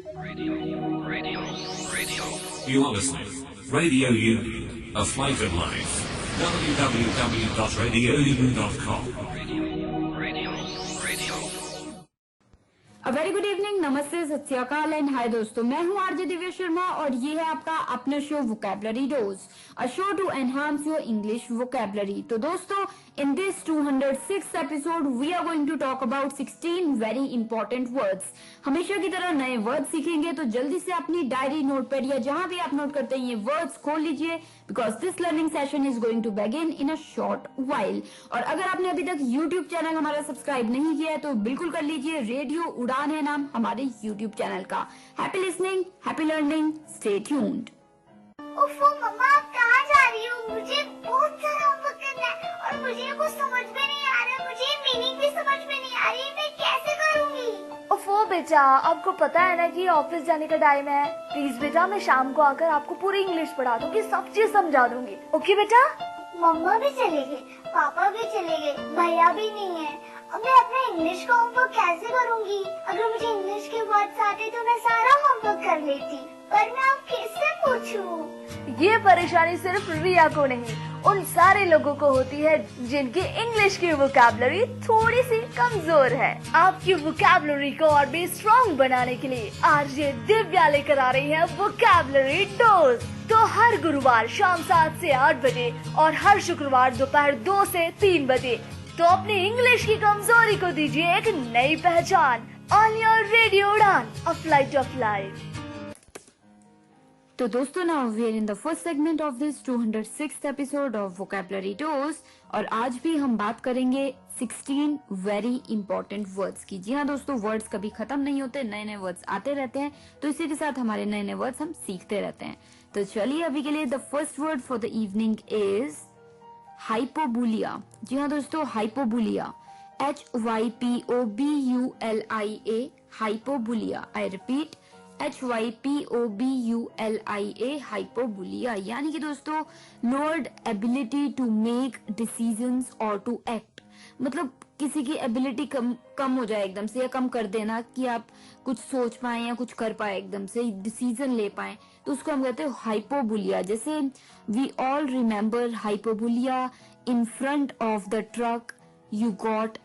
Radio, radio, radio. You are listening. Radio Union, a flight of life. www.radiounion.com. Radio, radio, radio. A very good evening, नमस्ते, सत श्री अकाल and hi दोस्तों, मैं हूं RJ Divya Sharma और ये है आपका अपना show vocabulary dose, a show to enhance your English vocabulary. तो दोस्तों, in this 206th episode we are going to talk about 16 very important words. हमेशा की तरह नए वर्ड सीखेंगे, तो जल्दी से अपनी डायरी, नोटपैड या जहां भी आप नोट करते हैं ये वर्ड्स खोल लीजिए, because this learning session is going to begin in a short while. और अगर आपने अभी तक यूट्यूब चैनल हमारा सब्सक्राइब नहीं किया है तो बिल्कुल कर लीजिए। रेडियो उड़ान है नाम हमारे यूट्यूब चैनल का। Happy listening, happy learning, stay tuned. उफ़ो मम्मा, आप कहाँ जा रही हो? मुझे बहुत सारा होमवर्क करना है और मुझे कुछ समझ में नहीं आ रहा है। मुझे मीनिंग भी समझ में नहीं आ रही, मैं कैसे करूँगी? ओफो बेटा, आपको पता है ना कि ऑफिस जाने का टाइम है। प्लीज बेटा, मैं शाम को आकर आपको पूरी इंग्लिश पढ़ा दूंगी, सब चीज समझा दूंगी। ओके बेटा? मम्मा भी चले गए, पापा भी चले गए, भैया भी नहीं है। अब मैं अपना इंग्लिश का होमवर्क कैसे करूँगी? अगर मुझे इंग्लिश के वर्ड्स आते तो मैं सारा होमवर्क कर लेती, पर मैं अब किससे पूछूं? ये परेशानी सिर्फ रिया को नहीं, उन सारे लोगों को होती है जिनकी इंग्लिश की वोकैबुलरी थोड़ी सी कमजोर है। आपकी वोकैबुलरी को और भी स्ट्रॉन्ग बनाने के लिए आरजे दिव्या लेकर आ रही है वोकैबुलरी डोज। तो हर गुरुवार शाम 7 से 8 बजे और हर शुक्रवार दोपहर 2 से 3 बजे तो अपनी इंग्लिश की कमजोरी को दीजिए एक नई पहचान। ऑन योर रेडियो उड़ान, अ फ्लाइट ऑफ लाइफ। तो दोस्तों, now we are in the first segment of this 206th episode of vocabulary dose और आज भी हम बात करेंगे 16 वेरी इंपॉर्टेंट वर्ड्स की। जी हाँ दोस्तों, वर्ड्स कभी खत्म नहीं होते, नए नए वर्ड्स आते रहते हैं, तो इसी के साथ हमारे नए नए वर्ड्स हम सीखते रहते हैं। तो चलिए अभी के लिए the first word for the evening is hypobulia. जी हाँ दोस्तों, hypobulia, HYPOBULIA, hypobulia. I repeat, HYPOBULIA, hypobulia, यानी कि दोस्तों lowered ability to make decisions और टू एक्ट। मतलब किसी की एबिलिटी कम हो जाए एकदम से, या कम कर देना कि आप कुछ सोच पाए या कुछ कर पाए, एकदम से डिसीजन ले पाए, तो उसको हम कहते हैं हाइपोबुलिया। जैसे we all remember hypobulia in front of the truck you got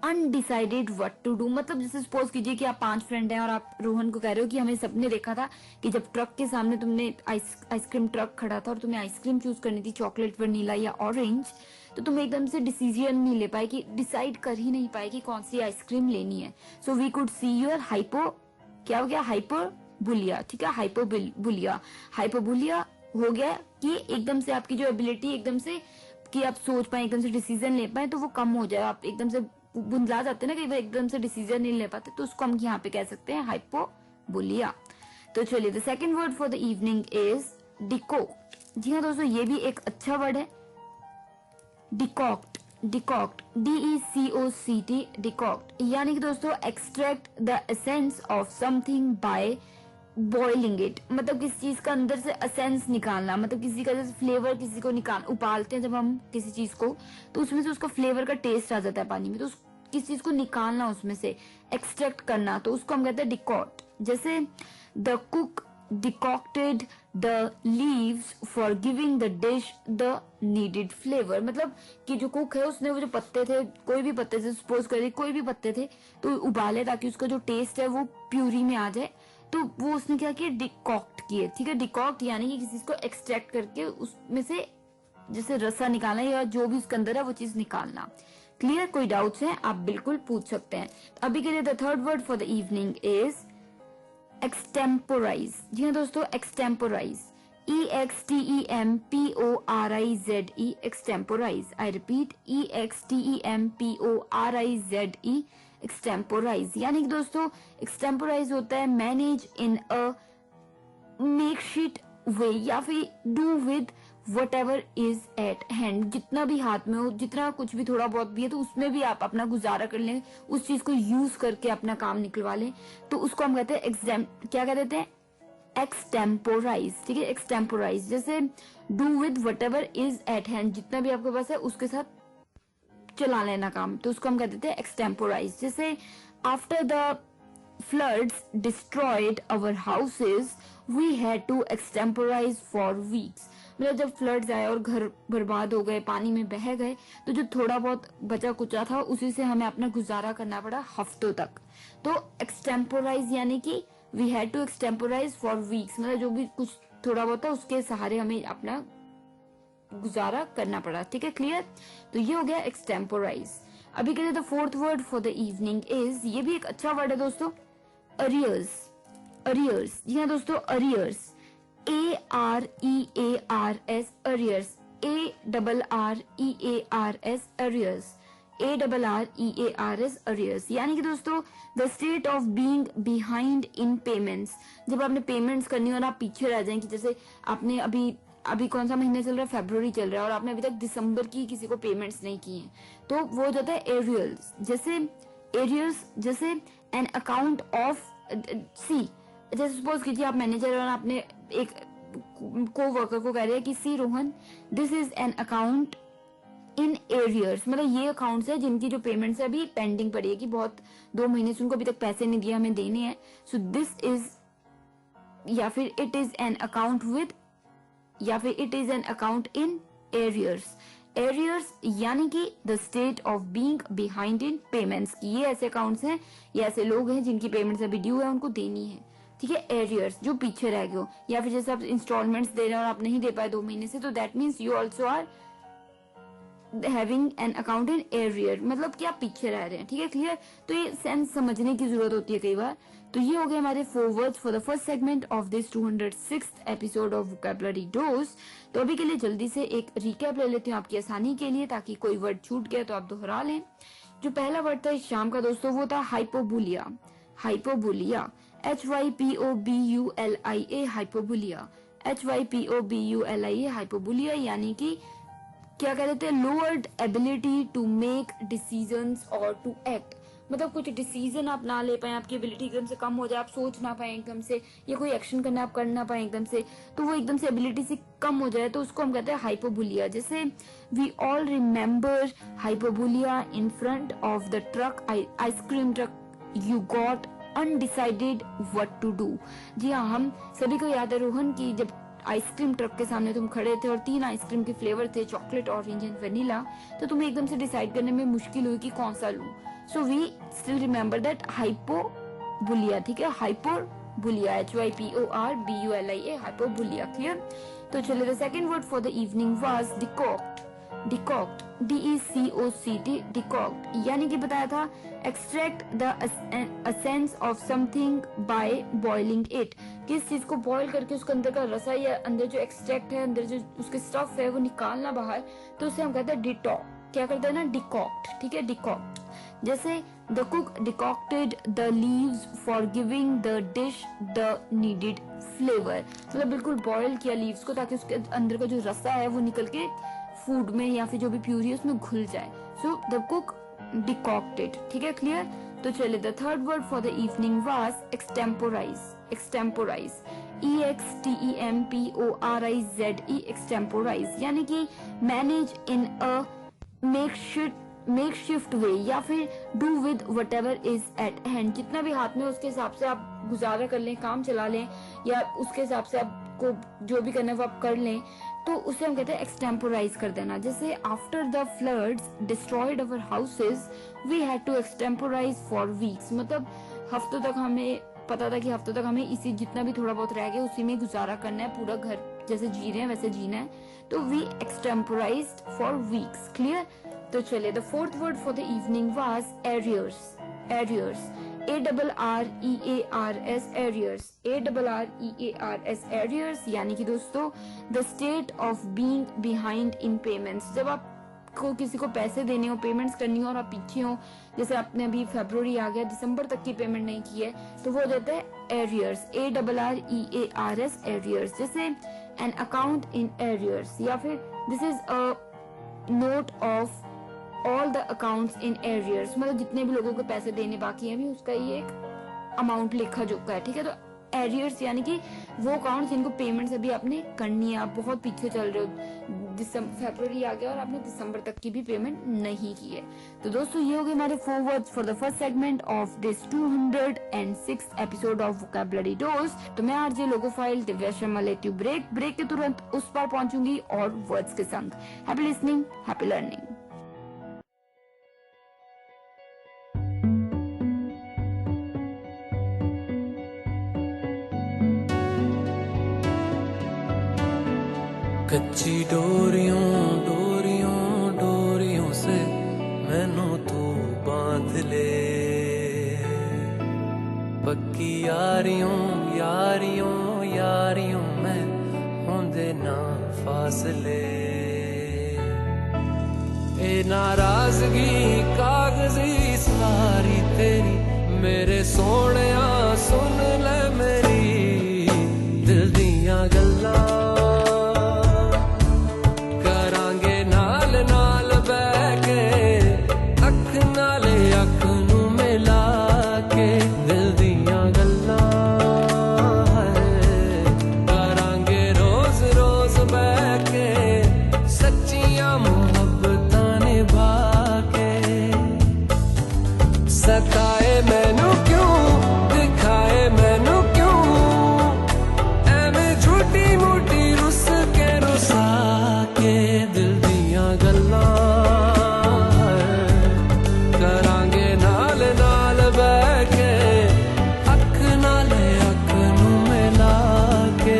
undecided what to do. मतलब जैसे सपोज कीजिए कि आप 5 फ्रेंड हैं और आप रोहन को कह रहे हो कि हमें सबने देखा था कि जब ट्रक के सामने तुमने आइसक्रीम ट्रक खड़ा था और तुम्हें आइसक्रीम चूज करनी थी, चॉकलेट, वनीला या ऑरेंज, तो तुम एकदम से डिसीजन नहीं ले पाए, कि डिसाइड कर ही नहीं पाए कि कौन सी आइसक्रीम लेनी है। So we could see your क्या हो गया? हाइपोबुलिया। ठीक है, हाइपोबुलिया। हाइपोबुलिया हो गया कि एकदम से आपकी जो एबिलिटी एकदम से कि आप सोच पाए, एकदम से डिसीजन ले पाए, तो वो कम हो जाए। आप एकदम से बुंदला जाते हैं ना, कि एकदम से डिसीजन नहीं ले पाते, तो उसको हम यहाँ पे कह सकते हैं हाइपोबुलिया। तो चलिए, the second word for the evening is decoct. जी हाँ दोस्तों, ये भी एक अच्छा वर्ड है, डिकॉक्ट। डिकॉक्ट, DECOCT, डिकॉक्ट, यानी कि दोस्तों extract the essence of something by boiling it. मतलब किसी चीज का अंदर से एसेंस निकालना, मतलब किसी का जैसे फ्लेवर, किसी को उबालते हैं जब हम किसी चीज को, तो उसमें से उसका फ्लेवर का टेस्ट आ जाता है पानी में, तो किसी चीज को निकालना, उसमें से एक्सट्रैक्ट करना, तो उसको हम कहते हैं डिकॉक्ट। जैसे the cook decocted the leaves for giving the dish the needed flavour. मतलब कि जो कुक है उसने वो जो पत्ते थे, कोई भी पत्ते थे, सपोज करिए कोई भी पत्ते थे, तो उबाले ताकि उसका जो टेस्ट है वो प्यूरी में आ जाए, तो वो उसने क्या किया? डिकॉक्ट किए। ठीक है, डिकॉक्ट यानी कि किसी चीज को एक्सट्रैक्ट करके उसमें से जैसे रसा निकालना या जो भी उसके अंदर है वो चीज निकालना। क्लियर? कोई डाउट्स हैं आप बिल्कुल पूछ सकते हैं। अभी के लिए the third word for the evening is extemporize. जी हाँ दोस्तों, extemporize, EXTEMPORIZE, extemporize. I repeat, EXTEMPORIZE, extemporize, यानी कि दोस्तों एक्सटेम्पोराइज होता है manage in a makeshift way, या फिर do with whatever is at hand। जितना भी हाथ में हो, जितना कुछ भी थोड़ा बहुत भी है, तो उसमें भी आप अपना गुजारा कर लें, उस चीज को यूज करके अपना काम निकलवा लें, तो उसको हम कहते हैं क्या कह देते हैं? एक्सटेम्पोराइज। ठीक है, एक्सटेम्पोराइज। जैसे do with whatever is at hand, जितना भी आपके पास है उसके साथ चला लेना काम, तो उसको हम कह देते हैं एक्सटेम्पोराइज। जैसे after the floods destroyed our houses, we had to extemporize for weeks. मतलब जब फ्लड्स आए और घर बर्बाद हो गए, पानी में बह गए, तो जो थोड़ा बहुत बचा कुचा था उसी से हमें अपना गुजारा करना पड़ा हफ्तों तक. तो एक्सटेम्पोराइज यानी कि we had to extemporize for weeks, मतलब जो भी कुछ थोड़ा बहुत था उसके सहारे हमें अपना गुजारा करना पड़ा. ठीक है, क्लियर. तो ये हो गया एक्सटेम्पोराइज. अभी कहते the fourth word for the evening is, ये भी एक अच्छा वर्ड है दोस्तों, अरियर्स. अरियर्स, जी हाँ दोस्तों, arrears. AREARS, arrears. ARREARS, arrears. ARREARS, arrears. यानी कि दोस्तों the state of being behind in payments. जब आपने पेमेंट्स करनी हो और आप पीछे रह जाएं, कि जैसे आपने अभी कौन सा महीना चल रहा है, फरवरी चल रहा है, और आपने अभी तक दिसंबर की किसी को पेमेंट्स नहीं की हैं, तो वो हो जाता है एरियर्स. जैसे एन अकाउंट ऑफ सी. जैसे सपोज कीजिए आप मैनेजर और आपने एक को वर्कर को कह रहे हैं कि see Rohan, this is an account in arrears, मतलब ये अकाउंट्स है जिनकी जो पेमेंट्स है अभी पेंडिंग पड़ी है, कि बहुत 2 महीने से उनको अभी तक पैसे नहीं दिए, हमें देने हैं. सो दिस इज, या फिर it is an account with, या फिर it is an account in arrears. Arrears यानी कि the state of being behind in payments, की ये ऐसे अकाउंट्स हैं, ये ऐसे लोग हैं जिनकी पेमेंट्स अभी ड्यू है, उनको देनी है. ठीक है, एरियर्स जो पीछे रह गए हो, या फिर जैसे आप इंस्टॉलमेंट्स दे रहे हो और आप नहीं दे पाए 2 महीने से, तो that means you also are having an account in arrear, मतलब कि आप पीछे रह रहे हैं. ठीक है, क्लियर. तो ये सेंस समझने की जरूरत होती है कई बार. तो ये हो गए हमारे 4 words for the first segment of this 206th episode of vocabulary dose. तो अभी के लिए जल्दी से एक रिकैप ले लेती हूँ आपकी आसानी के लिए, ताकि कोई वर्ड छूट गया तो आप दोहरा लें. जो पहला वर्ड था इस शाम का दोस्तों, वो था हाइपोबुलिया. हाइपोबुलिया, HYPOBULIA, हाइपोबुलिया. HYPOBULIA, हाइपोबुलिया यानी कि क्या कह रहे थे, lowered ability to make decisions और टू एक्ट. मतलब कुछ डिसीजन आप ना ले पाए, आपकी एबिलिटी एकदम से कम हो जाए, आप सोच ना पाए एकदम से, या कोई एक्शन करना आप कर ना पाए एकदम से, तो वो एकदम से एबिलिटी से कम हो जाए, तो उसको हम कहते हैं हाइपोबुलिया. जैसे we all remember hypobulia in front of the truck, ice cream truck, you got undecided what to do. जी हाँ, हम सभी को याद है रोहन की जब आइसक्रीम ट्रक के सामने तुम खड़े थे और 3 आइसक्रीम के फ्लेवर थे, चॉकलेट, ऑरेंज एंड वेनिला, तो तुम्हें एकदम से डिसाइड करने में मुश्किल हुई कि कौन सा लूं. So we still remember that hypobulia. ठीक है, हाइपोबुलिया, HYPORBULIA, हाइपोबुलिया. क्लियर. तो चलिए, the second word for the evening was decoct. Decoct, DECOCT, decoct यानी कि बताया था extract the essence of something by boiling it. किस चीज को बॉईल करके उसके अंदर का रसा या अंदर जो एक्सट्रैक्ट है, अंदर जो उसके स्टफ है वो निकालना बाहर, तो उसे हम कहते हैं डिटॉक. क्या करते हैं ना, डिकॉक्ट. ठीक है, डिकॉक्ट. जैसे the cook decocted the leaves for giving the dish the needed flavour, मतलब बिल्कुल बॉईल किया लीव्स को ताकि उसके अंदर का जो रसा है वो निकल के फूड में या फिर जो भी प्यूरी है उसमें घुल जाए. So the cook decocted. ठीक है, क्लियर. तो चलिए, the third word for the evening was extemporize. Extemporize, EXTEMPORIZE, extemporize यानी कि manage in a makeshift way, या फिर do with whatever is at hand. जितना भी हाथ में उसके हिसाब से आप गुजारा कर लें, काम चला लें, या उसके हिसाब से आपको जो भी करना है वो आप कर लें, तो उसे हम कहते हैं एक्सटेम्पोराइज कर देना. जैसे after the floods destroyed our houses we had to extemporize for weeks, मतलब हफ्तों तक हमें पता था कि हफ्तों तक हमें इसी जितना भी थोड़ा बहुत रह गया उसी में गुजारा करना है, पूरा घर जैसे जी रहे हैं वैसे जीना है, तो वी एक्सटेम्पोराइज्ड फॉर वीक्स. क्लियर. तो चलिए, the fourth word for the evening was arrears. Arrears, ARREARS, arrears. ARREARS, arrears यानी कि दोस्तों the state of being behind in payments. जब आपको किसी को पैसे देने हो, पेमेंट्स करनी हो और आप पीछे हो, जैसे आपने अभी फरवरी आ गया, दिसंबर तक की पेमेंट नहीं की है, तो वो हो जाता है एरियर्स. ARREARS, arrears. जैसे एन अकाउंट इन एरियर्स, या फिर this is a note of all the accounts in arrears, मतलब जितने भी लोगों को पैसे देने बाकी हैं अभी उसका ये एक अमाउंट लिखा जोखा है. ठीक है, तो एरियर्स यानी कि वो अकाउंट जिनको पेमेंट्स अभी आपने करनी है, आप बहुत पीछे चल रहे हो, फरवरी आ गया और आपने दिसंबर तक की भी पेमेंट नहीं की है। तो दोस्तों ये हो गए हमारे 4 words for the first segment of this 206 episode of vocabulary dose. तो मैं आरजे लोगोफाइल दिव्या शर्मा लेती हूँ ब्रेक के तुरंत उस पर पहुंचूंगी और वर्ड्स के संग। Happy listening, happy learning. कच्ची डोरियों डोरियों डोरियों से मैनू तू बांध ले, पक्की यारियों यारियों यारियों में होंदे ना फासले। ए नाराजगी कागजी सारी तेरी, मेरे सोहणिया सुन ले मेरी दिल दियां गल्लां। सताए मैनू क्यों, दिखाए मैनू क्यों, एवें झूठी मूठी रुस के दिल दियां गल्लां करांगे नाल नाल बैठ के, अख नाल अख नू मिला के।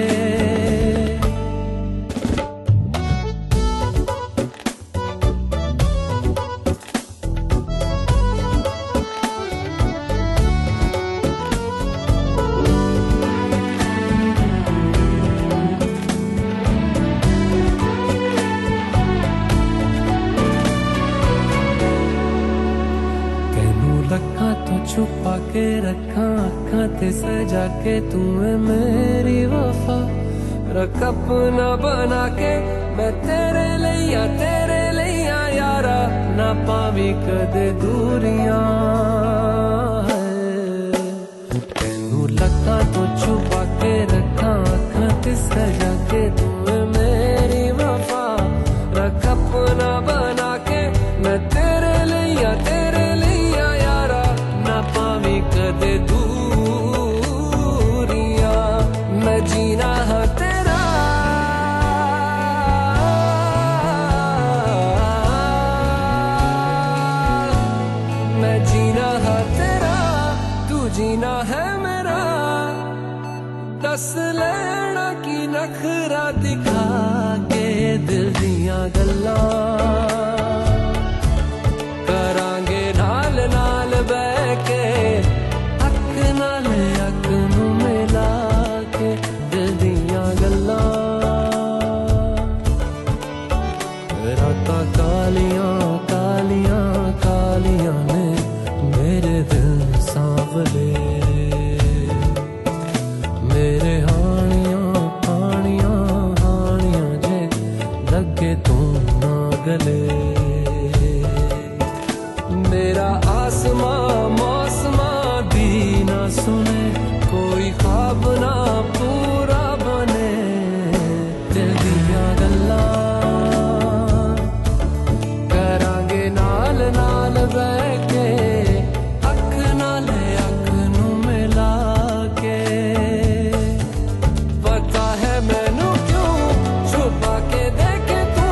छुपा के रखा अखा ते सजा के, तू है मेरी वफा रख अपना बना के। मैं तेरे लिया यारा, ना पावी कदे दूरियां। तेनू लखा तो छुपा के रखा अखा ते सजा के, तू है मेरी वफा रख अपना बना के। मैं तेरे लिया यारा, ना पावी कदे दूरियां। मैं जीना है तेरा, मैं जीना है तेरा, तू जीना है मेरा। दस लेना की नखरा दिखा के दिल दियां गल्लां करांगे नाल नाल बैठ के, अख नाल अख नू मिला के दिल दियां गल्लां। रातां कालियां कालियां कालियां ने मेरे दिल सांवले, मेरे हानियां हानियां हानियां जे लगे तू ना गले। मेरा आसमां मौसमां दी ना सुने, कोई ख्वाब ना पूरा बने। दिल दियां गल्लां करांगे नाल नाल बैठ के, अख नाल अख नू मिला के। पता है मैनू क्यों छुपा के देखे तू,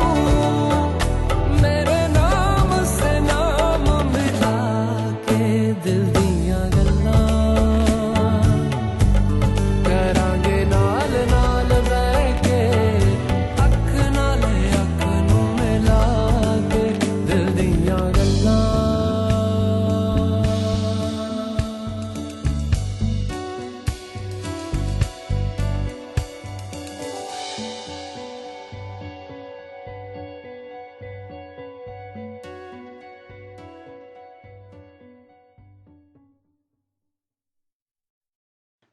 मेरे नाम से नाम मिला के। दिल दियां गल्लां करांगे नाल नाल बैठ के, अख नाल अख नू मिला के। दिल दियां गल्लां।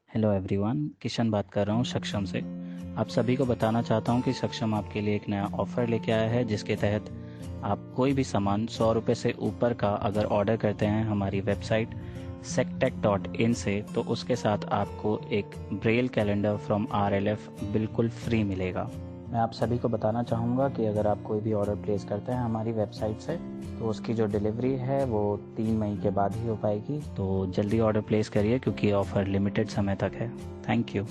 हेलो एवरीवन, किशन बात कर रहा हूँ सक्षम से। आप सभी को बताना चाहता हूँ कि सक्षम आपके लिए एक नया ऑफ़र लेके आया है, जिसके तहत आप कोई भी सामान 100 रुपये से ऊपर का अगर ऑर्डर करते हैं हमारी वेबसाइट sectech.in से, तो उसके साथ आपको एक ब्रेल कैलेंडर फ्रॉम RLF बिल्कुल फ्री मिलेगा। मैं आप सभी को बताना चाहूँगा कि अगर आप कोई भी ऑर्डर प्लेस करते हैं हमारी वेबसाइट से, तो उसकी जो डिलीवरी है वो 3 मई के बाद ही हो पाएगी। तो जल्दी ऑर्डर प्लेस करिए क्योंकि ऑफ़र लिमिटेड समय तक है। Thank you.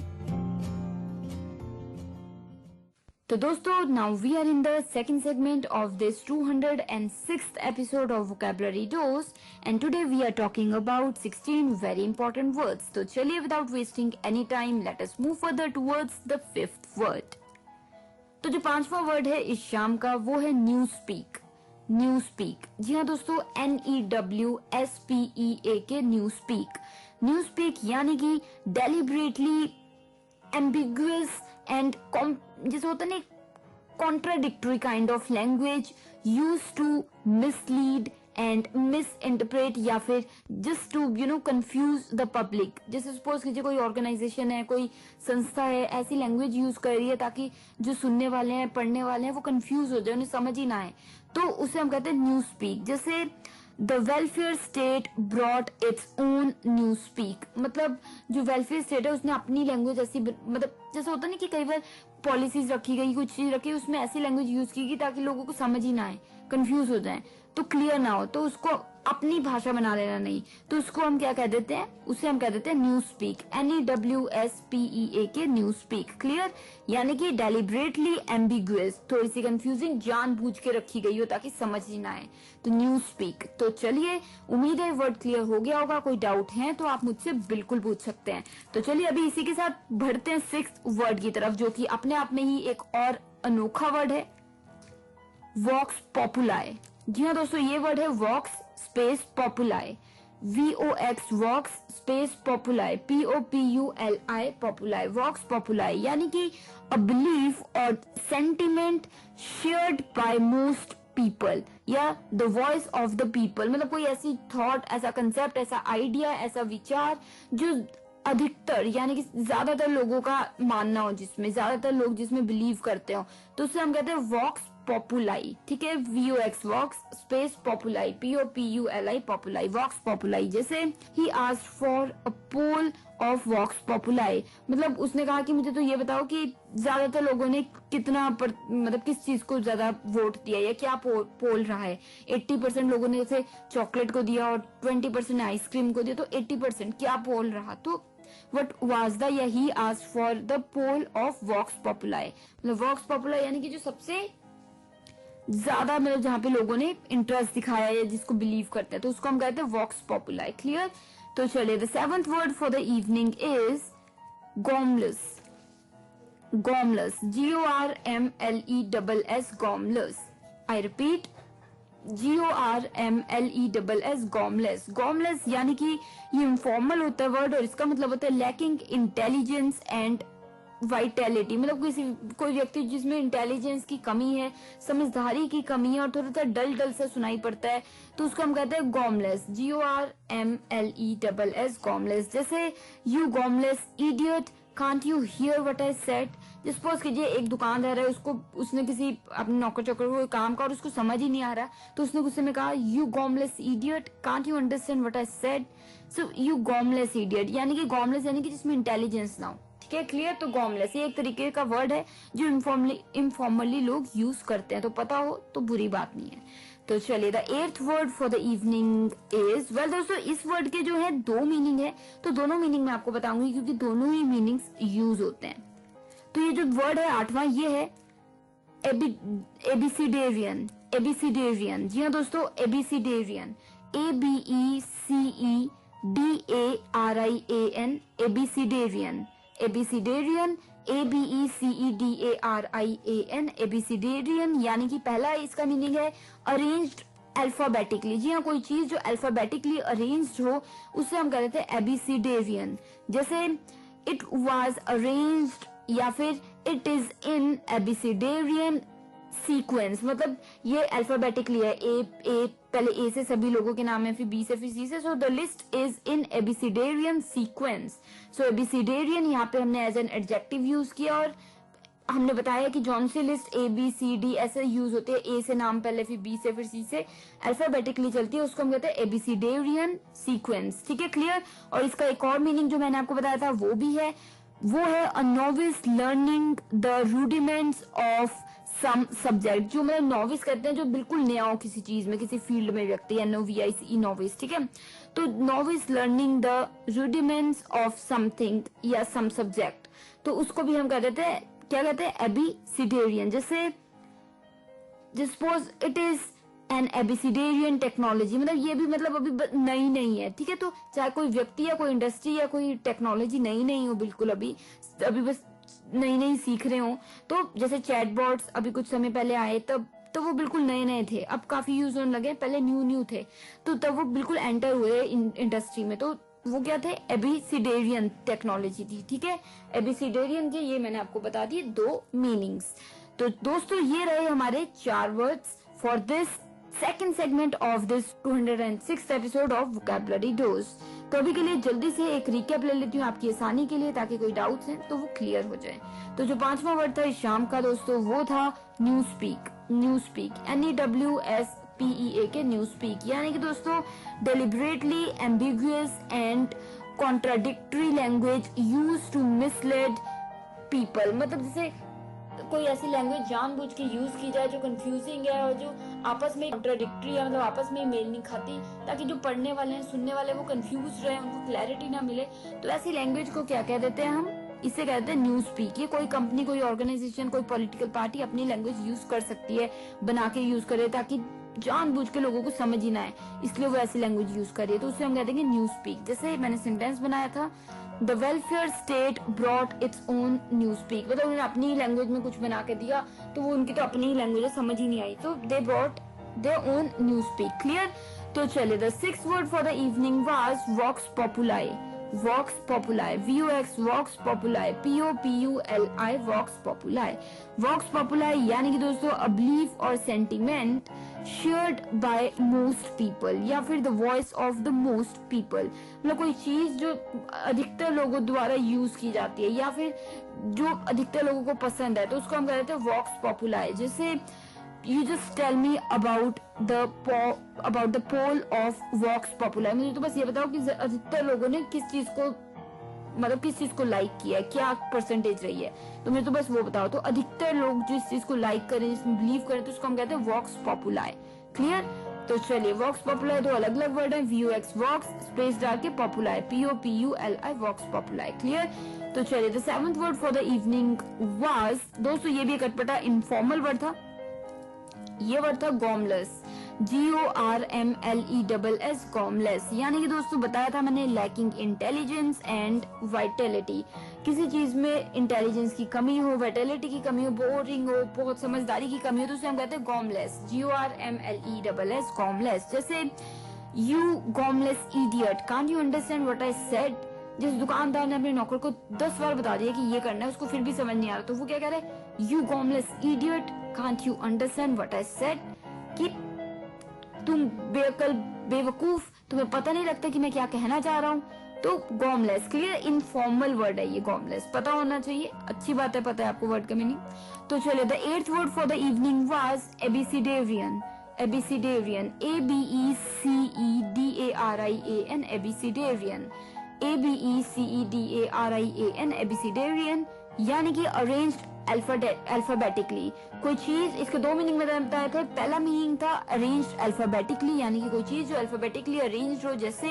तो दोस्तों, now we are in the second segment of this 206th episode of vocabulary dose and today we are talking about 16 very important words. तो चलिए without wasting any time let us move further towards the 5th word. तो जो 5वां word है इस शाम का वो है न्यू स्पीक। न्यू स्पीक, जी हाँ दोस्तों, NEWSPEAK, newspeak. Newspeak यानी कि डेलिबरेटली एम्बिगुअस एंड जैसे होता है ना, contradictory kind of language use to mislead and misinterpret या फिर just to confuse the public. जैसे सपोज कीजिए कोई ऑर्गेनाइजेशन है, कोई संस्था है, ऐसी लैंग्वेज यूज कर रही है ताकि जो सुनने वाले हैं, पढ़ने वाले हैं, वो कंफ्यूज हो जाए, उन्हें समझ ही ना आए, तो उसे हम कहते हैं न्यू स्पीक। जैसे the welfare state brought its own new speak, मतलब जो वेलफेयर स्टेट है उसने अपनी लैंग्वेज ऐसी, मतलब जैसे होता नहीं कि कई बार पॉलिसीज रखी गई, कुछ चीज रखी, उसमें ऐसी लैंग्वेज यूज की गई ताकि लोगों को समझ ही ना आए, कंफ्यूज हो जाए, तो क्लियर ना हो, तो उसको अपनी भाषा बना लेना नहीं, तो उसको हम क्या कह देते हैं, उसे हम कह देते हैं new speak. NEWSPEAK, newspeak. Clear, यानी कि डेलिबरेटली एम्बिगुअस, थोड़ी सी कंफ्यूजिंग, जानबूझ के रखी गई हो ताकि समझ ही ना आए, तो न्यू स्पीक। तो चलिए, उम्मीद है वर्ड क्लियर हो गया होगा। कोई डाउट है तो आप मुझसे बिल्कुल पूछ सकते हैं। तो चलिए अभी इसी के साथ बढ़ते हैं 6th वर्ड की तरफ, जो कि अपने आप में ही एक और अनोखा वर्ड है, वॉक्स पॉपुलाई। जी हाँ दोस्तों, ये वर्ड है vox space populi, VOX, vox space populi, POPULI, populi, vox populi, यानी कि अ बिलीफ और sentiment shared by most people या the voice of the people, मतलब कोई ऐसी थॉट, ऐसा कंसेप्ट, ऐसा आइडिया, ऐसा विचार जो अधिकतर यानी कि ज्यादातर लोगों का मानना हो, जिसमें ज्यादातर लोग जिसमें बिलीव करते हो, तो उसे हम कहते हैं वॉक्स पॉपुलाई। ठीक है, VOX, vox space populi, POPULI, populi, vox populi. जैसे ही asked for a poll of vox populi, मतलब उसने कहा कि मुझे तो ये बताओ कि ज्यादातर लोगों ने कितना मतलब किस चीज को ज्यादा वोट दिया या क्या पोल रहा है। 80% लोगों ने जैसे चॉकलेट को दिया और 20% ने आइसक्रीम को दिया, तो 80% क्या पोल रहा, तो What was the, या he asked for the poll of vox populi, मतलब vox populi यानी कि जो सबसे ज्यादा, मतलब जहाँ पे लोगों ने इंटरेस्ट दिखाया या जिसको बिलीव करते हैं, तो उसको हम कहते हैं vox populi। क्लियर, तो चलिए the 7th word for the evening is gormless। gormless, GORMLESS, gormless। I repeat, GORMLESS, gormless। gormless यानी कि ये इनफॉर्मल होता है वर्ड और इसका मतलब होता है लैकिंग इंटेलिजेंस एंड वाइटैलिटी, मतलब कोई व्यक्ति जिसमें इंटेलिजेंस की कमी है, समझदारी की कमी है और थोड़ा सा डल सा सुनाई पड़ता है, तो उसको हम कहते हैं गॉमलेस, GORMLESS, गॉमलेस। जैसे you gormless idiot, can't you here what I said. Suppose कीजिए एक दुकानदार है, उसने किसी अपने नौकर चौकर को काम का और उसको समझ ही नहीं आ रहा, तो उसने गुस्से में कहा you gormless idiot, can't you understand what I said. So you gormless idiot यानी कि गॉमलेस यानी कि जिसमें इंटेलिजेंस ना हो। ठीक है, क्लियर। तो गॉमलेस ये एक तरीके का वर्ड है जो इनफॉर्मली लोग यूज करते हैं, तो पता हो तो बुरी बात नहीं है। तो चलिए the 8th word for the evening is, well दोस्तों इस वर्ड के जो है 2 मीनिंग है, तो दोनों मीनिंग मैं आपको बताऊंगी क्योंकि दोनों ही मीनिंग्स यूज होते हैं। तो ये जो वर्ड है 8वां, ये है एबिसिडेरियन। एबिसिडेरियन, जी हाँ दोस्तों, एबिसिडेरियन, ABECEDARIAN, एबिसिडेरियन। एबिसिडेरियन, ABECEDARIAN, एबिसिडेरियन, यानी कि पहला इसका मीनिंग है अरेंज्ड अल्फाबेटिकली। जी हाँ, कोई चीज जो अल्फाबेटिकली अरेंज्ड हो उसे हम कहते हैं एबिसिडेरियन। जैसे इट वाज अरेंज्ड या फिर it is in abecedarian sequence, मतलब ये अल्फाबेटिकली है, ए पहले ए से सभी लोगों के नाम है, फिर बी से, फिर सी से, so the list is in abecedarian sequence. So abecedarian यहाँ पे हमने एज एन एडजेक्टिव यूज किया और हमने बताया कि जॉनसन लिस्ट ABCD ऐसे यूज होते हैं, A से नाम पहले, फिर B से, फिर C से, अल्फाबेटिकली चलती है, उसको हम कहते हैं एबीसीडेरियन सीक्वेंस। ठीक है, क्लियर। और इसका एक और मीनिंग जो मैंने आपको बताया था वो है a novice learning the rudiments of some subject. जो मतलब नोविस कहते हैं जो बिल्कुल नया हो किसी चीज में, किसी फील्ड में व्यक्ति, NOVICE नोविस। ठीक है, तो novice learning the rudiments of something या सम सब्जेक्ट, तो उसको भी हम क्या कहते हैं एबीसीडेरियन। जैसे suppose it is an abecedarian technology, मतलब ये भी मतलब अभी नई नहीं है। ठीक है, तो चाहे कोई व्यक्ति या कोई इंडस्ट्री या कोई टेक्नोलॉजी नई हो बिल्कुल, अभी बस नई सीख रहे हो, तो जैसे चैटबॉट्स अभी कुछ समय पहले आए तब तो वो बिल्कुल नए थे, अब काफी यूज होने लगे, पहले न्यू थे, तो तब वो बिल्कुल एंटर हुए इंडस्ट्री में, तो वो क्या थे, एबीसीडेरियन टेक्नोलॉजी थी। ठीक है, एबीसीडेरियन के ये मैंने आपको बता दिए 2 मीनिंग्स। तो दोस्तों ये रहे हमारे 4 words for this second segment of this 206th episode of vocabulary dose. तो अभी के लिए जल्दी से एक रिकैप ले लेती हूँ आपकी आसानी के लिए, ताकि कोई डाउट्स हैं तो वो क्लियर हो जाए। तो जो 5वां वर्ड था इस शाम का दोस्तों वो था न्यू स्पीक। NEWSPEAK के न्यू स्पीक, यानी कि दोस्तों deliberately ambiguous and contradictory language use to misled people. मतलब जैसे कोई ऐसी लैंग्वेज जानबूझ के यूज की जाए जो कंफ्यूजिंग है और जो आपस में कॉन्ट्राडिक्टरी है, मतलब आपस में मेल नहीं खाती, ताकि जो पढ़ने वाले हैं, सुनने वाले वो कंफ्यूज रहे, उनको क्लैरिटी ना मिले, तो ऐसी लैंग्वेज को क्या कह देते हैं हम, इसे कहते हैं न्यू स्पीक। ये कोई कंपनी, कोई ऑर्गेनाइजेशन, कोई पॉलिटिकल पार्टी अपनी लैंग्वेज यूज कर सकती है, बना के यूज करे, ताकि जानबूझ के लोगों को समझ ही ना आए, इसलिए वो ऐसी लैंग्वेज यूज करिए, तो उसे हम कहते हैं न्यू स्पीक। जैसे मैंने सेंटेंस बनाया था, the welfare state brought its own new speak, मतलब उन्होंने अपनी लैंग्वेज में कुछ बना के दिया, तो वो उनकी तो अपनी ही लैंग्वेज है, समझ ही नहीं आई, तो they brought their own newspeak. Clear. तो चलिए, the 6th word for the evening was vox populi. Vox populi, VOX vox populi, POPULI vox populi. Vox populi यानी कि दोस्तों अ बिलीफ और sentiment shared by most people, या फिर the voice of the most people, मतलब कोई चीज जो अधिकतर लोगों द्वारा यूज की जाती है या फिर जो अधिकतर लोगों को पसंद है, तो उसको हम कहते हैं वॉक्स पॉपुलाई। जैसे You just tell me about the poll of Vox Populi। मुझे तो बस ये बताओ कि अधिकतर लोगों ने किस चीज को लाइक किया है, क्या परसेंटेज रही है, तो मुझे तो बस वो बताओ। तो अधिकतर लोग जिस चीज को लाइक करें, जिसमें बिलीव करें, तो उसको हम कहते हैं वॉक्स पॉपुलाई। क्लियर। तो चलिए, वॉक्स पॉपुलाई 2 अलग अलग वर्ड है, VOX वॉक्स स्पेस डाल के पॉपुलाई, POPULI वॉक्स पॉपुलाई। क्लियर। तो चलिए, the 7th word for the evening was, दोस्तों ये भी एक अटपटा इनफॉर्मल वर्ड था, ये वर्ड था गॉमलेस, GORMLESS गॉमलेस, यानी कि दोस्तों बताया था मैंने लैकिंग इंटेलिजेंस एंड वाइटलिटी। किसी चीज में इंटेलिजेंस की कमी हो, वाइटलिटी की कमी हो, बोरिंग हो, बहुत समझदारी की कमी हो, तो उसे हम कहते हैं गॉमलेस, GORMLESS गॉमलेस। जैसे you gormless idiot, can't you understand what I said. जिस दुकानदार ने अपने नौकर को 10 बार बता दिया कि ये करना है, उसको फिर भी समझ नहीं आ रहा, तो वो क्या कह रहा है, you gormless idiot, can't you understand what I said, कि तुम बेवकूफ, तुम्हें पता नहीं लगता कि मैं क्या कहना चाह रहा हूँ, तो गॉमलेस। क्लियर। इनफॉर्मल वर्ड है ये गॉमलेस, पता होना चाहिए, अच्छी बात है, पता है आपको वर्ड का मीनिंग। तो चलिए, the 8th word for the evening was abecedarian. Abecedarian, ABECEDARIAN, abecedarian, ABECEDARIAN abecedarian, यानी कि अरेंज्ड अल्फाबेटिकली। कोई चीज, इसके 2 मीनिंग में बताए थे। पहला मीनिंग था अरेंज्ड अल्फाबेटिकली, यानी कि कोई चीज जो अल्फाबेटिकली अरेंज्ड हो, जैसे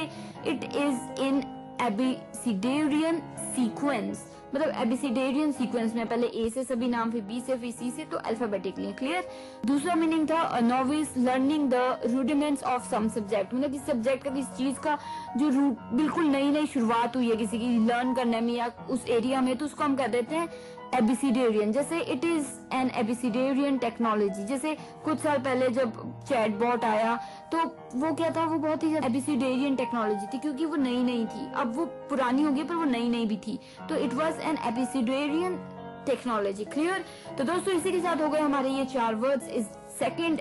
इट इज इन एबीसीडेरियन सीक्वेंस, मतलब एबीसीडेरियन सीक्वेंस में पहले A से सभी नाम, फिर B से, फिर C से, तो अल्फाबेटिकली। क्लियर। दूसरा मीनिंग था a novice learning the rudiments of some subject, मतलब किसी सब्जेक्ट का, किसी चीज का जो बिल्कुल नई शुरुआत हुई है किसी की लर्न करने में या उस एरिया में, तो उसको हम कह देते हैं एबीसीडेरियन। जैसे it is an abecedarian technology, जैसे कुछ साल पहले जब चैटबॉट आया, तो वो क्या था, वो बहुत ही एबीसीडेरियन टेक्नोलॉजी थी, क्योंकि वो नई थी, अब वो पुरानी हो गई पर वो नई भी थी, तो it was an abecedarian technology. Clear. तो दोस्तों इसी के साथ हो गए हमारे ये 4 वर्ड्स इस सेकंड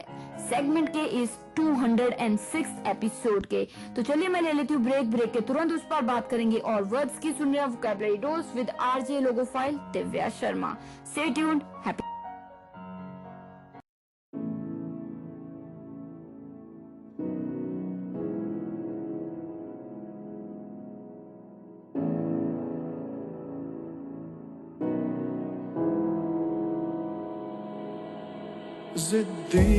सेगमेंट के इस 206 एपिसोड के। तो चलिए मैं ले लेती हूँ ब्रेक के तुरंत उस पर बात करेंगे और वर्ड्स की सुन रहे हैं vocabulary dose with RJ logophile Divya Sharma. Stay tuned, happy. जिद्दी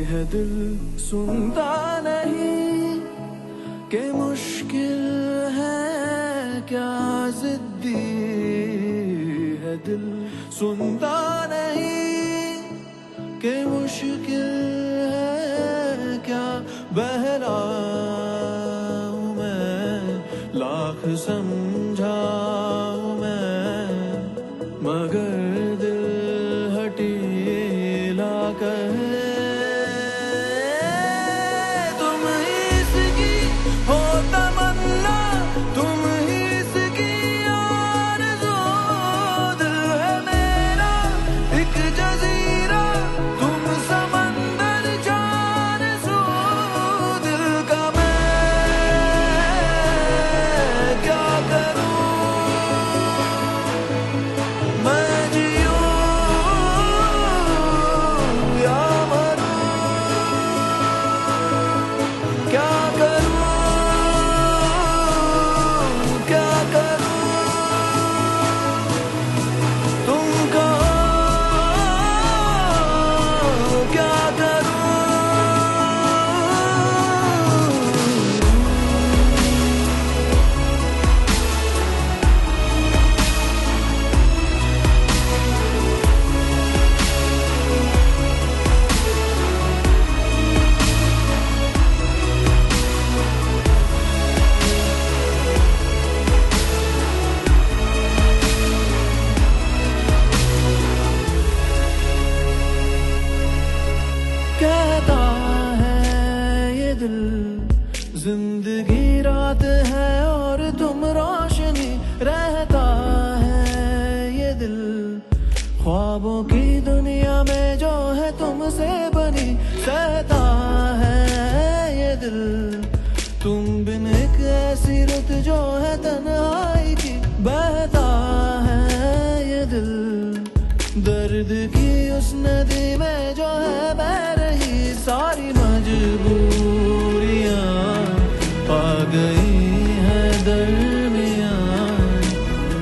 है दिल सुनता नहीं कि मुश्किल है क्या, जिद्दी है दिल सुनता नहीं कि मुश्किल है क्या, बहरा हूँ मैं लाख समझाऊँ मैं मगर दिल हटीला कहे, तुम ही इसकी हो तमन्ना, तुम ही इसकी आरज़ू, दिल है मेरा एक जज़ीरा, तुम समंदर जान सो, दिल का मैं क्या करूं, मैं जियूं या मरूं, क्या करूं, क्या करूं, तुम कहो क्या करूं। कहता है ये दिल जिंदगी रात है और तुम रोशनी, रहता है ये दिल ख्वाबों की दुनिया में जो है तुमसे बनी, सहता है ये दिल तुम बिन एक ऐसी रुत जो है तन्हाई की, बहता है ये दिल दर्द की उस नदी में जो है बह रही, सारी मजबूरियां आ गई हैं दरमियां,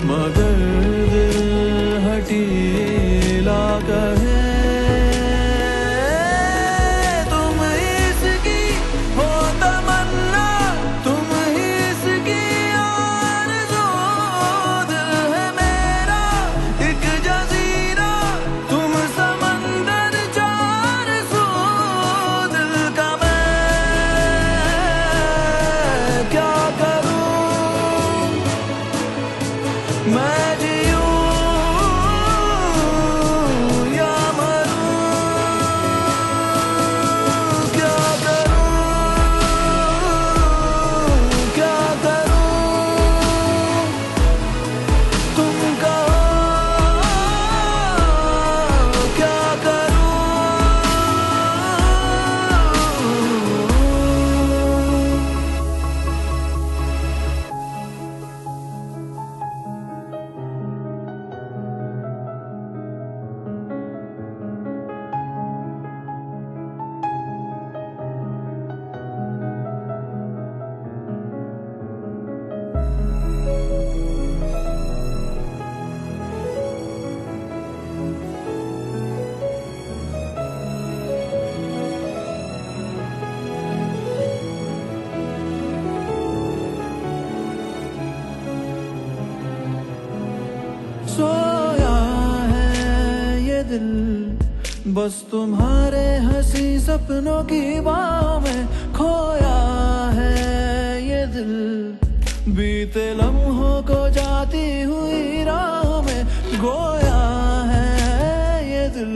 मगर दिल हटीला कहे, तुम इसकी हो तमन्ना, तुम ही इसकी आरज़ू, दिल है मेरा एक जज़ीरा, तुम समंदर चार सो, दिल का मैं क्या करूं, मैं जियूं या मरूं, क्या करूं, क्या करूं, तुम कहो क्या करूं। सोया है ये दिल बस तुम्हारे हंसी सपनों की बाहों में, खोया है ये दिल बीते लम्हों को जाती हुई राहों में, गोया है ये दिल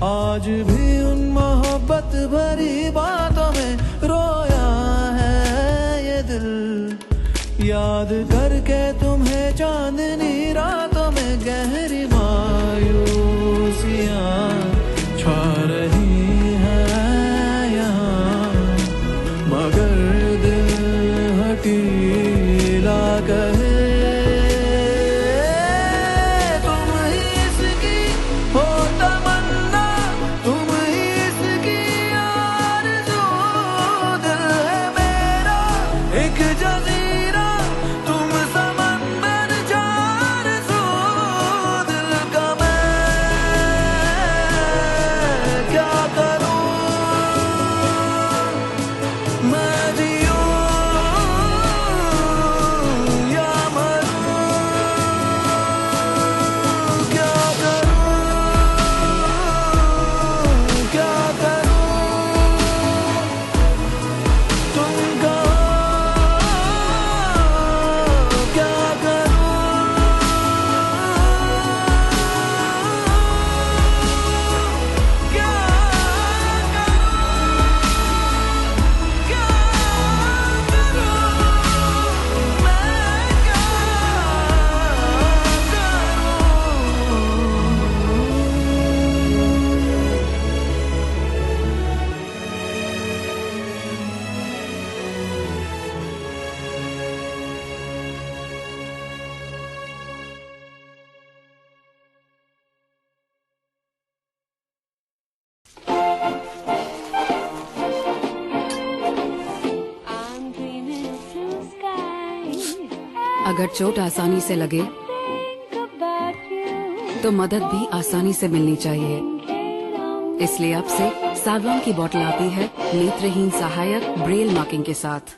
आज भी उन मोहब्बत भरी बातों में, रोया है ये दिल याद करके तुम्हें चांदनी रातों में, गहरी मायूसियां छा अगर चोट आसानी से लगे तो मदद भी आसानी से मिलनी चाहिए। इसलिए अब से सागवान की बोतल आती है नेत्रहीन सहायक ब्रेल मार्किंग के साथ।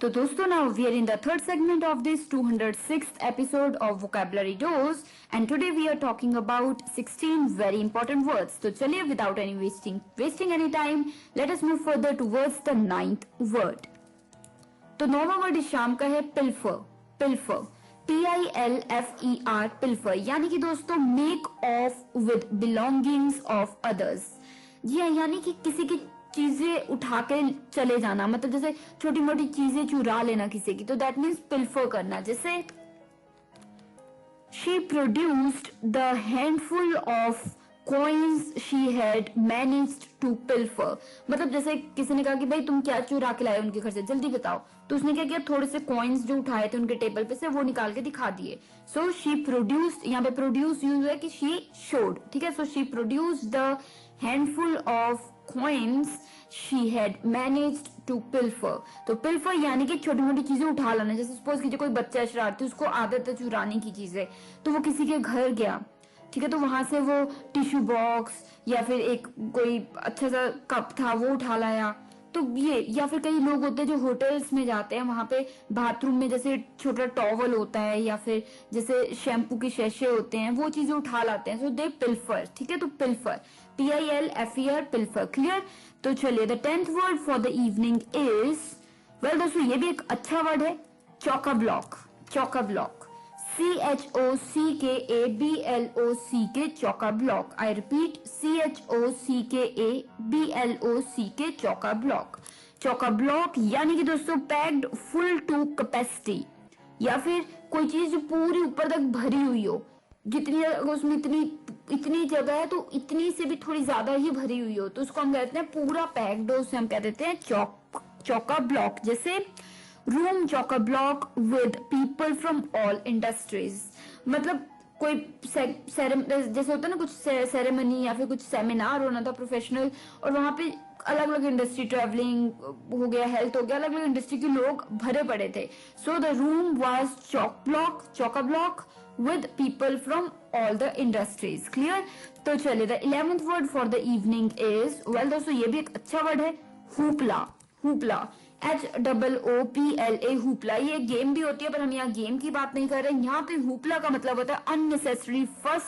तो दोस्तों, now we are in the third segment of this 206th episode of Vocabulary Dose, and today we are talking about 16 very important words. तो चलिए without any wasting any time, let us move further towards the 9th word. तो 9वां word इस शाम का है pilfer. pilfer, Pilfer, pilfer, यानी कि दोस्तों make off with belongings of others. जी हाँ, यानी कि किसी की चीजें उठा के चले जाना, मतलब जैसे छोटी मोटी चीजें चुरा लेना किसी की, तो दैट मीन्स पिल्फर करना। जैसे she produced the handful of coins she had managed to pilfer, मतलब जैसे किसी ने कहा कि भाई तुम क्या चुरा के लाए उनके घर से, जल्दी बताओ। तो उसने क्या किया, थोड़े से कॉइन्स जो उठाए थे उनके टेबल पे से वो निकाल के दिखा दिए। सो शी प्रोड्यूस्ड, यहाँ पे प्रोड्यूस यूज है कि शी शोड, ठीक है। So she produced the handful of coins she had managed to pilfer. तो pilfer यानी कि छोटी मोटी चीजें उठा लाना। जैसे सपोज कीजिए कोई बच्चा शरारती, उसको आदत है चुराने की चीजें, तो वो किसी के घर गया, ठीक है, तो वहां से वो टिश्यू बॉक्स या फिर एक कोई अच्छा सा कप था वो उठा लाया। तो ये, या फिर कई लोग होते हैं जो होटल्स में जाते हैं, वहां पे बाथरूम में जैसे छोटा टॉवल होता है या फिर जैसे शैम्पू के शेशे होते हैं, वो चीजें उठा लाते हैं। सो दे पिल्फर, ठीक है। तो पिल्फर, Pilfer, पिल्फर, क्लियर। तो चलिए the 10th word for the evening is, well दोस्तों ये भी एक अच्छा वर्ड है, चौका ब्लॉक। चौका ब्लॉक, CHOCKABLOCK, चौका ब्लॉक। आई रिपीट, CHOCKABLOCK, चौका ब्लॉक। चौका ब्लॉक यानी कि दोस्तों पैक्ड फुल टू कैपेसिटी, या फिर कोई चीज जो पूरी ऊपर तक भरी हुई हो, जितनी उसमें इतनी जगह है तो इतनी से भी थोड़ी ज्यादा ही भरी हुई हो, तो उसको हम कहते हैं पूरा पैक्ड हो, उसे हम कह देते हैं चौका ब्लॉक। जैसे रूम चौका block with people from all industries, मतलब कोई जैसे होता है ना कुछ सेरेमनी या फिर कुछ सेमिनार होना था प्रोफेशनल, और वहां पे अलग अलग इंडस्ट्री, ट्रेवलिंग हो गया, हेल्थ हो गया, अलग अलग इंडस्ट्री के लोग भरे पड़े थे। सो द रूम वाज चौका block with people from all the industries, clear। तो चलिए the 11th word for the evening is, well दोस्तों ये भी एक अच्छा वर्ड है, हुपला। Hoopla, HOOPLA, hoopla. ये गेम भी होती है, पर हम यहाँ गेम की बात नहीं कर रहे। यहाँ पे हुपला का मतलब होता है अननेसेसरी फस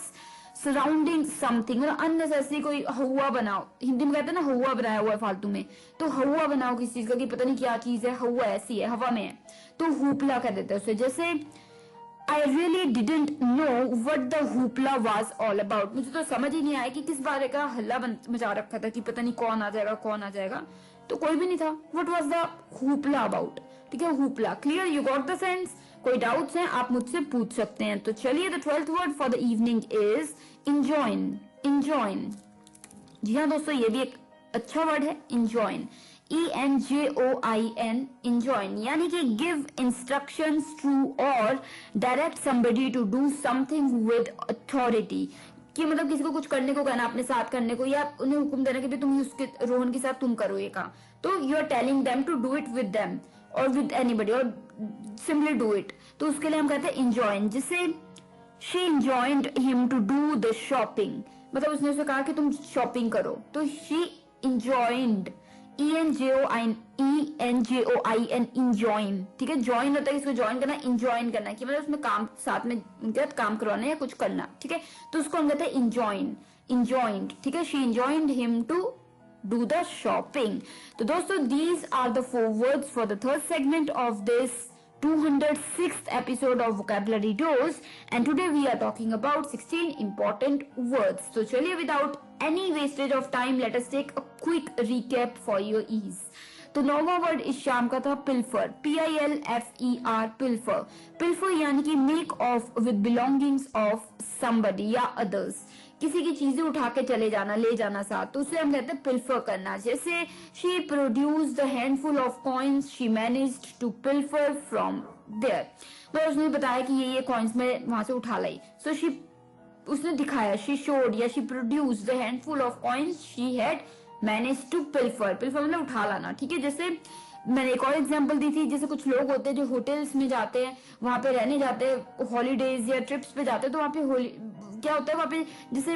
सराउंडिंग समथिंग, मतलब अननेसेसरी कोई हवा बनाओ, हिंदी में कहते हैं ना हवा बनाया हुआ है फालतू में, तो हवा बनाओ किसी चीज का कि पता नहीं क्या चीज है, हवा ऐसी है, हवा में है, तो हुपला कह देते हैं उसे। जैसे I really didn't know what the hoopla was all about, मुझे तो समझ ही नहीं आया कि किस बारे का हल्ला मचा रखा था कि पता नहीं कौन आ जाएगा, तो कोई भी नहीं था। What was the hoopla about, ठीक है, hoopla, clear, you got the sense. कोई डाउट्स हैं आप मुझसे पूछ सकते हैं। तो चलिए the 12th word for the evening is enjoin। जी हाँ दोस्तों ये भी एक अच्छा वर्ड है, enjoin, ENJOIN, enjoin, यानी कि गिव इंस्ट्रक्शंस टू और direct somebody to do something with authority, कि मतलब किसी को कुछ करने को कहना, अपने साथ करने को, या उन्हें हुक्म देना कि भी तुम उसके रोहन के साथ तुम करो ये काम, तो you are telling them to do it with them or with anybody or simply do it, तो उसके लिए हम कहते हैं enjoin। जैसे शी enjoined him to do the shopping, मतलब उसने उसे कहा कि तुम शॉपिंग करो, तो शी enjoined, ENJOIN, enjoin, ठीक है। ज्वाइन होता है, इसको ज्वाइन करना, enjoin करना, कि मतलब उसमें काम साथ में उनके साथ काम करवाना या कुछ करना, ठीक है, तो उसको हम कहते हैं enjoined, ठीक है। She enjoined him to do the shopping। तो दोस्तों these are the 4 words for the third segment of this 206th episode of Vocabulary Dose, and today we are talking about 16 important words। तो चलिए without any wastage of time, let us take a quick recap for your ease। तो 9वां word इस शाम का था पिल्फर, PILFER, पिल्फर। पिल्फर यानी कि make of with belongings of somebody या अदर्स, किसी की चीजें उठा के चले जाना, ले जाना साथ, तो उसे हम कहते हैं पिल्फर करना। जैसे she produced the handful of coins she managed to pilfer from there, मतलब उसने बताया कि ये कॉइन्स में वहां से उठा लाई, सो शी, उसने दिखाया, शी शोड या she produced the handful of coins she had managed to pilfer, pilfer मतलब उठा लाना, ठीक है। जैसे मैंने एक और एग्जांपल दी थी, जैसे कुछ लोग होते हैं जो होटल्स में जाते हैं, वहां पे रहने जाते हैं, हॉलीडेज या ट्रिप्स पे जाते हैं, तो वहां पे क्या होता है, वहां पे जैसे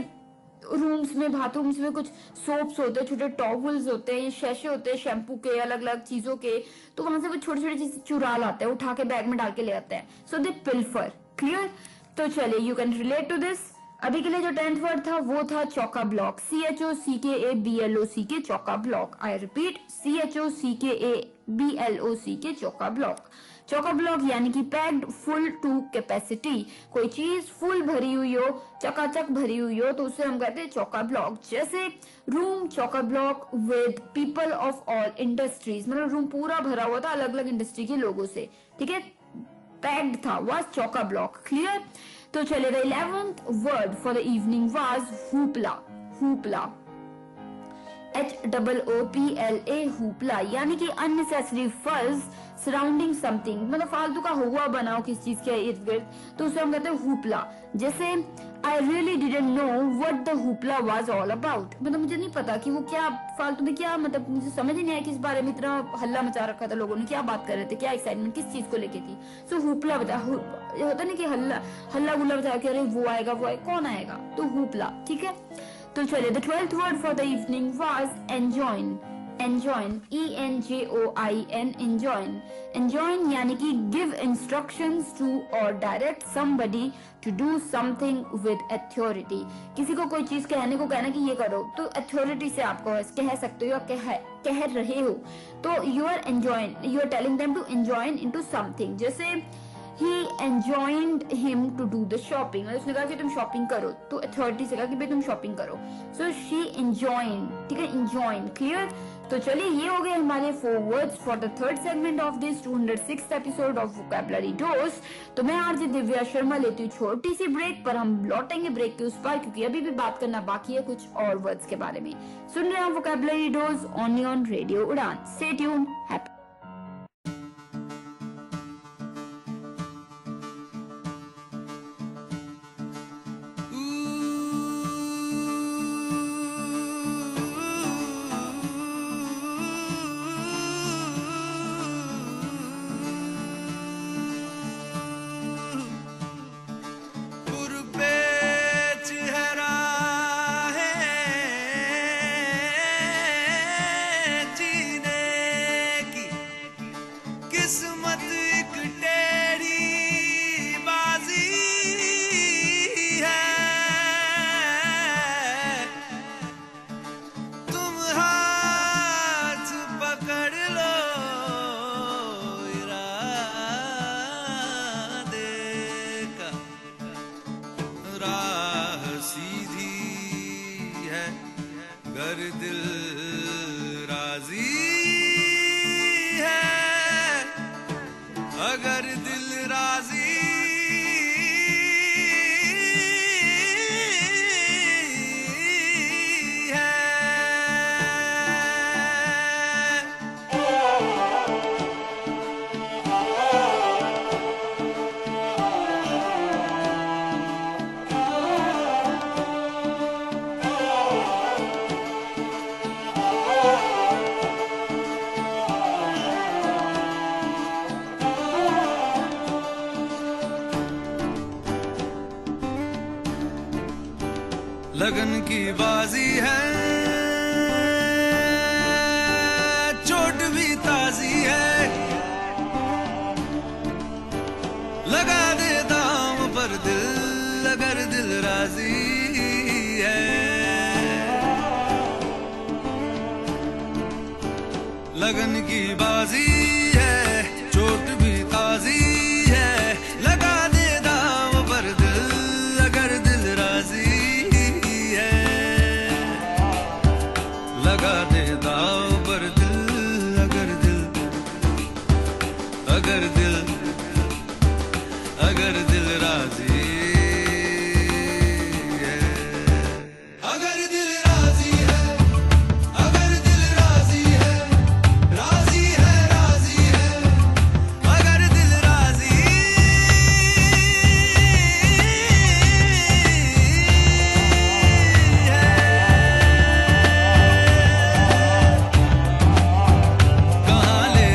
रूम्स में, बाथरूम्स में कुछ सोप्स होते हैं, छोटे टॉवल्स होते हैं, शैशे होते हैं शैम्पू के, अलग अलग चीजों के, तो वहां से वो छोटी छोटी चीजें चुरा लाते हैं, उठा के बैग में डाल के ले आते हैं, सो दे पिल्फर। क्लियर? तो चलिए, you can relate to this. अभी के लिए जो 10th वर्ड था वो था चौका ब्लॉक, CHOCKABLOCK, चौका ब्लॉक। आई रिपीट, CHOCKABLOCK, चौका ब्लॉक। चौका ब्लॉक यानी कि पैक्ड फुल टू कैपेसिटी, कोई चीज फुल भरी हुई हो, चकाचक भरी हुई हो, तो उसे हम कहते हैं चौका ब्लॉक। जैसे रूम चौका block with people of all industries, मतलब रूम पूरा भरा हुआ था अलग अलग इंडस्ट्री के लोगों से, ठीक है, पैक्ड था, वाज चौका ब्लॉक। क्लियर? तो चले, the 11th word for the evening was hoopla. Hoopla, HOOPLA, hoopla, यानी कि अननेसेसरी फज सराउंडिंग समथिंग, मतलब फालतू का हुआ बनाओ किस चीज के इर्द गिर्द, तो उसे हम कहते हैं हुपला। जैसे I really didn't know what the hoopla was all about, मतलब मुझे नहीं पता कि वो क्या फालतू में, क्या मतलब मुझे समझ ही नहीं आया किस बारे में इतना हल्ला मचा रखा था लोगों ने, क्या बात कर रहे थे, क्या एक्साइटमेंट किस चीज को लेके थी। सो हुपला बता, होता नहीं कि हल्ला गुल्ला बता के अरे वो आएगा वो आएगा, कौन आएगा, तो हुपला। ठीक है, तो चलिए, the 12th word for the evening was enjoin. Enjoin, ENJOIN, enjoin. Enjoin यानी कि गिव इंस्ट्रक्शंस टू और direct somebody to do something with authority, किसी को कोई चीज कहने को कहना कि ये करो, तो अथॉरिटी से आपको कह सकते हो या कह रहे हो, तो you are enjoin, you are telling them to enjoin into something. जैसे he enjoined him to do the shopping, उसने कहा कि तुम शॉपिंग करो, तो अथॉरिटी से कहा कि भाई तुम शॉपिंग करो, so she enjoined, ठीक है, enjoin। क्लियर? तो चलिए, ये हो गए हमारे 4 words for the third segment of this 206th episode of vocabulary dose। तो मैं आरजे दिव्या शर्मा लेती हूँ छोटी सी ब्रेक, पर हम लौटेंगे ब्रेक के उस पार, क्योंकि अभी भी बात करना बाकी है कुछ और वर्ड्स के बारे में। सुन रहे हैं vocabulary dose only on radio उड़ान। Stay tuned, happy लगन की बाजी है, चोट भी ताजी है, लगा दे दाम पर दिल अगर दिल राजी है। लगन की बाजी है, चोट भी ताजी है, लगा दे दाम पर दिल अगर दिल राजी, लगा दे दाव पर दिल अगर दिल राजी है। अगर दिल राजी है, अगर दिल राजी है, राजी है, राजी है, अगर दिल राजी है, कहाँ ले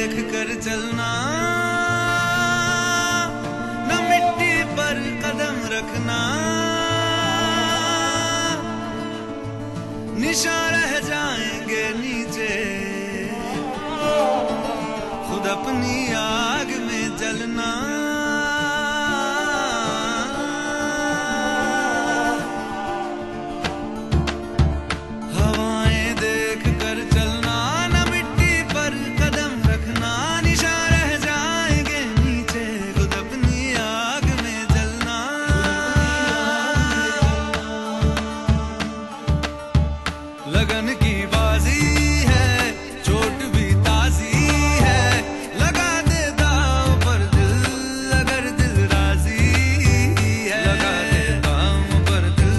देख कर चलना, न मिट्टी पर कदम रखना, निशान रह जाएंगे नीचे, खुद अपनी आग में जलना। हवाएं देख कर चलना, न मिट्टी पर कदम रखना, निशान रह जाएंगे नीचे, खुद अपनी आग में जलना। लगन की बाजी है, चोट भी ताजी है, लगा दे दांव पर दिल अगर दिल राजी है, लगा दे दांव पर दिल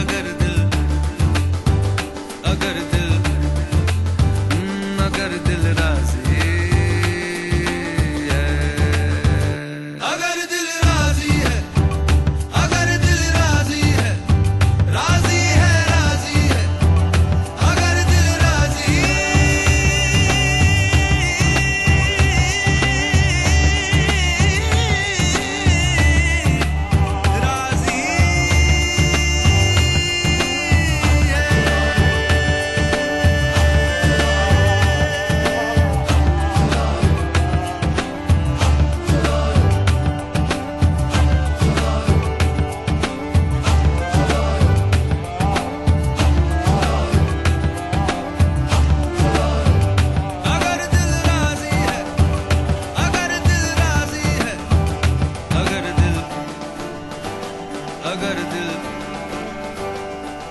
अगर दिल अगर दिल अगर दिल राजी है, अगर दिल राजी है, अगर दिल राजी है, राजी है, राजी है, अगर दिल राजी राजी अगर दिल राजी है, अगर दिल राजी है, अगर दिल अगर दिल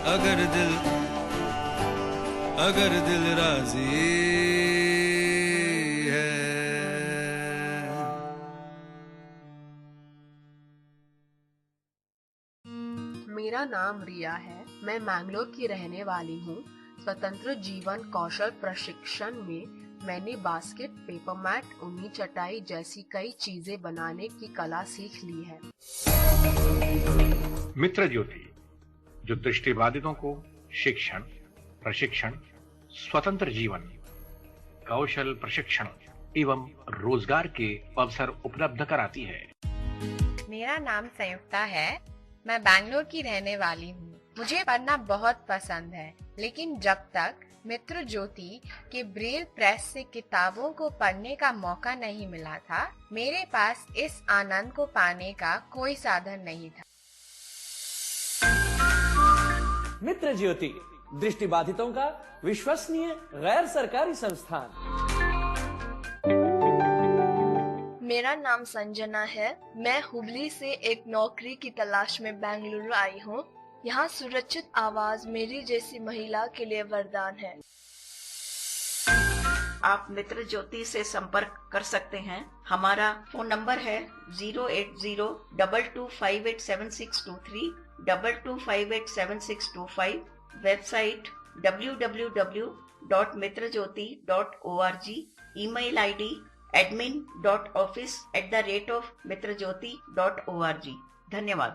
अगर दिल अगर दिल राजी है। मेरा नाम रिया है। मैं मैंगलोर की रहने वाली हूँ। स्वतंत्र जीवन कौशल प्रशिक्षण में मैंने बास्केट, पेपर मैट, ऊनी चटाई जैसी कई चीजें बनाने की कला सीख ली है। मित्र ज्योति, जो दृष्टिबाधितों को शिक्षण, प्रशिक्षण, स्वतंत्र जीवन, कौशल प्रशिक्षण एवं रोजगार के अवसर उपलब्ध कराती है। मेरा नाम संयुक्ता है। मैं बैंगलोर की रहने वाली हूँ। मुझे पढ़ना बहुत पसंद है, लेकिन जब तक मित्र ज्योति के ब्रेल प्रेस से किताबों को पढ़ने का मौका नहीं मिला था, मेरे पास इस आनंद को पाने का कोई साधन नहीं था। मित्र ज्योति, दृष्टिबाधितों का विश्वसनीय गैर सरकारी संस्थान। मेरा नाम संजना है। मैं हुबली से एक नौकरी की तलाश में बेंगलुरु आई हूँ। यहाँ सुरक्षित आवाज मेरी जैसी महिला के लिए वरदान है। आप मित्र ज्योति से संपर्क कर सकते हैं। हमारा फोन नंबर है 08022587623, 22587625, website www.mitrajyoti.org, email ID admin.office@mitrajyoti.org। धन्यवाद।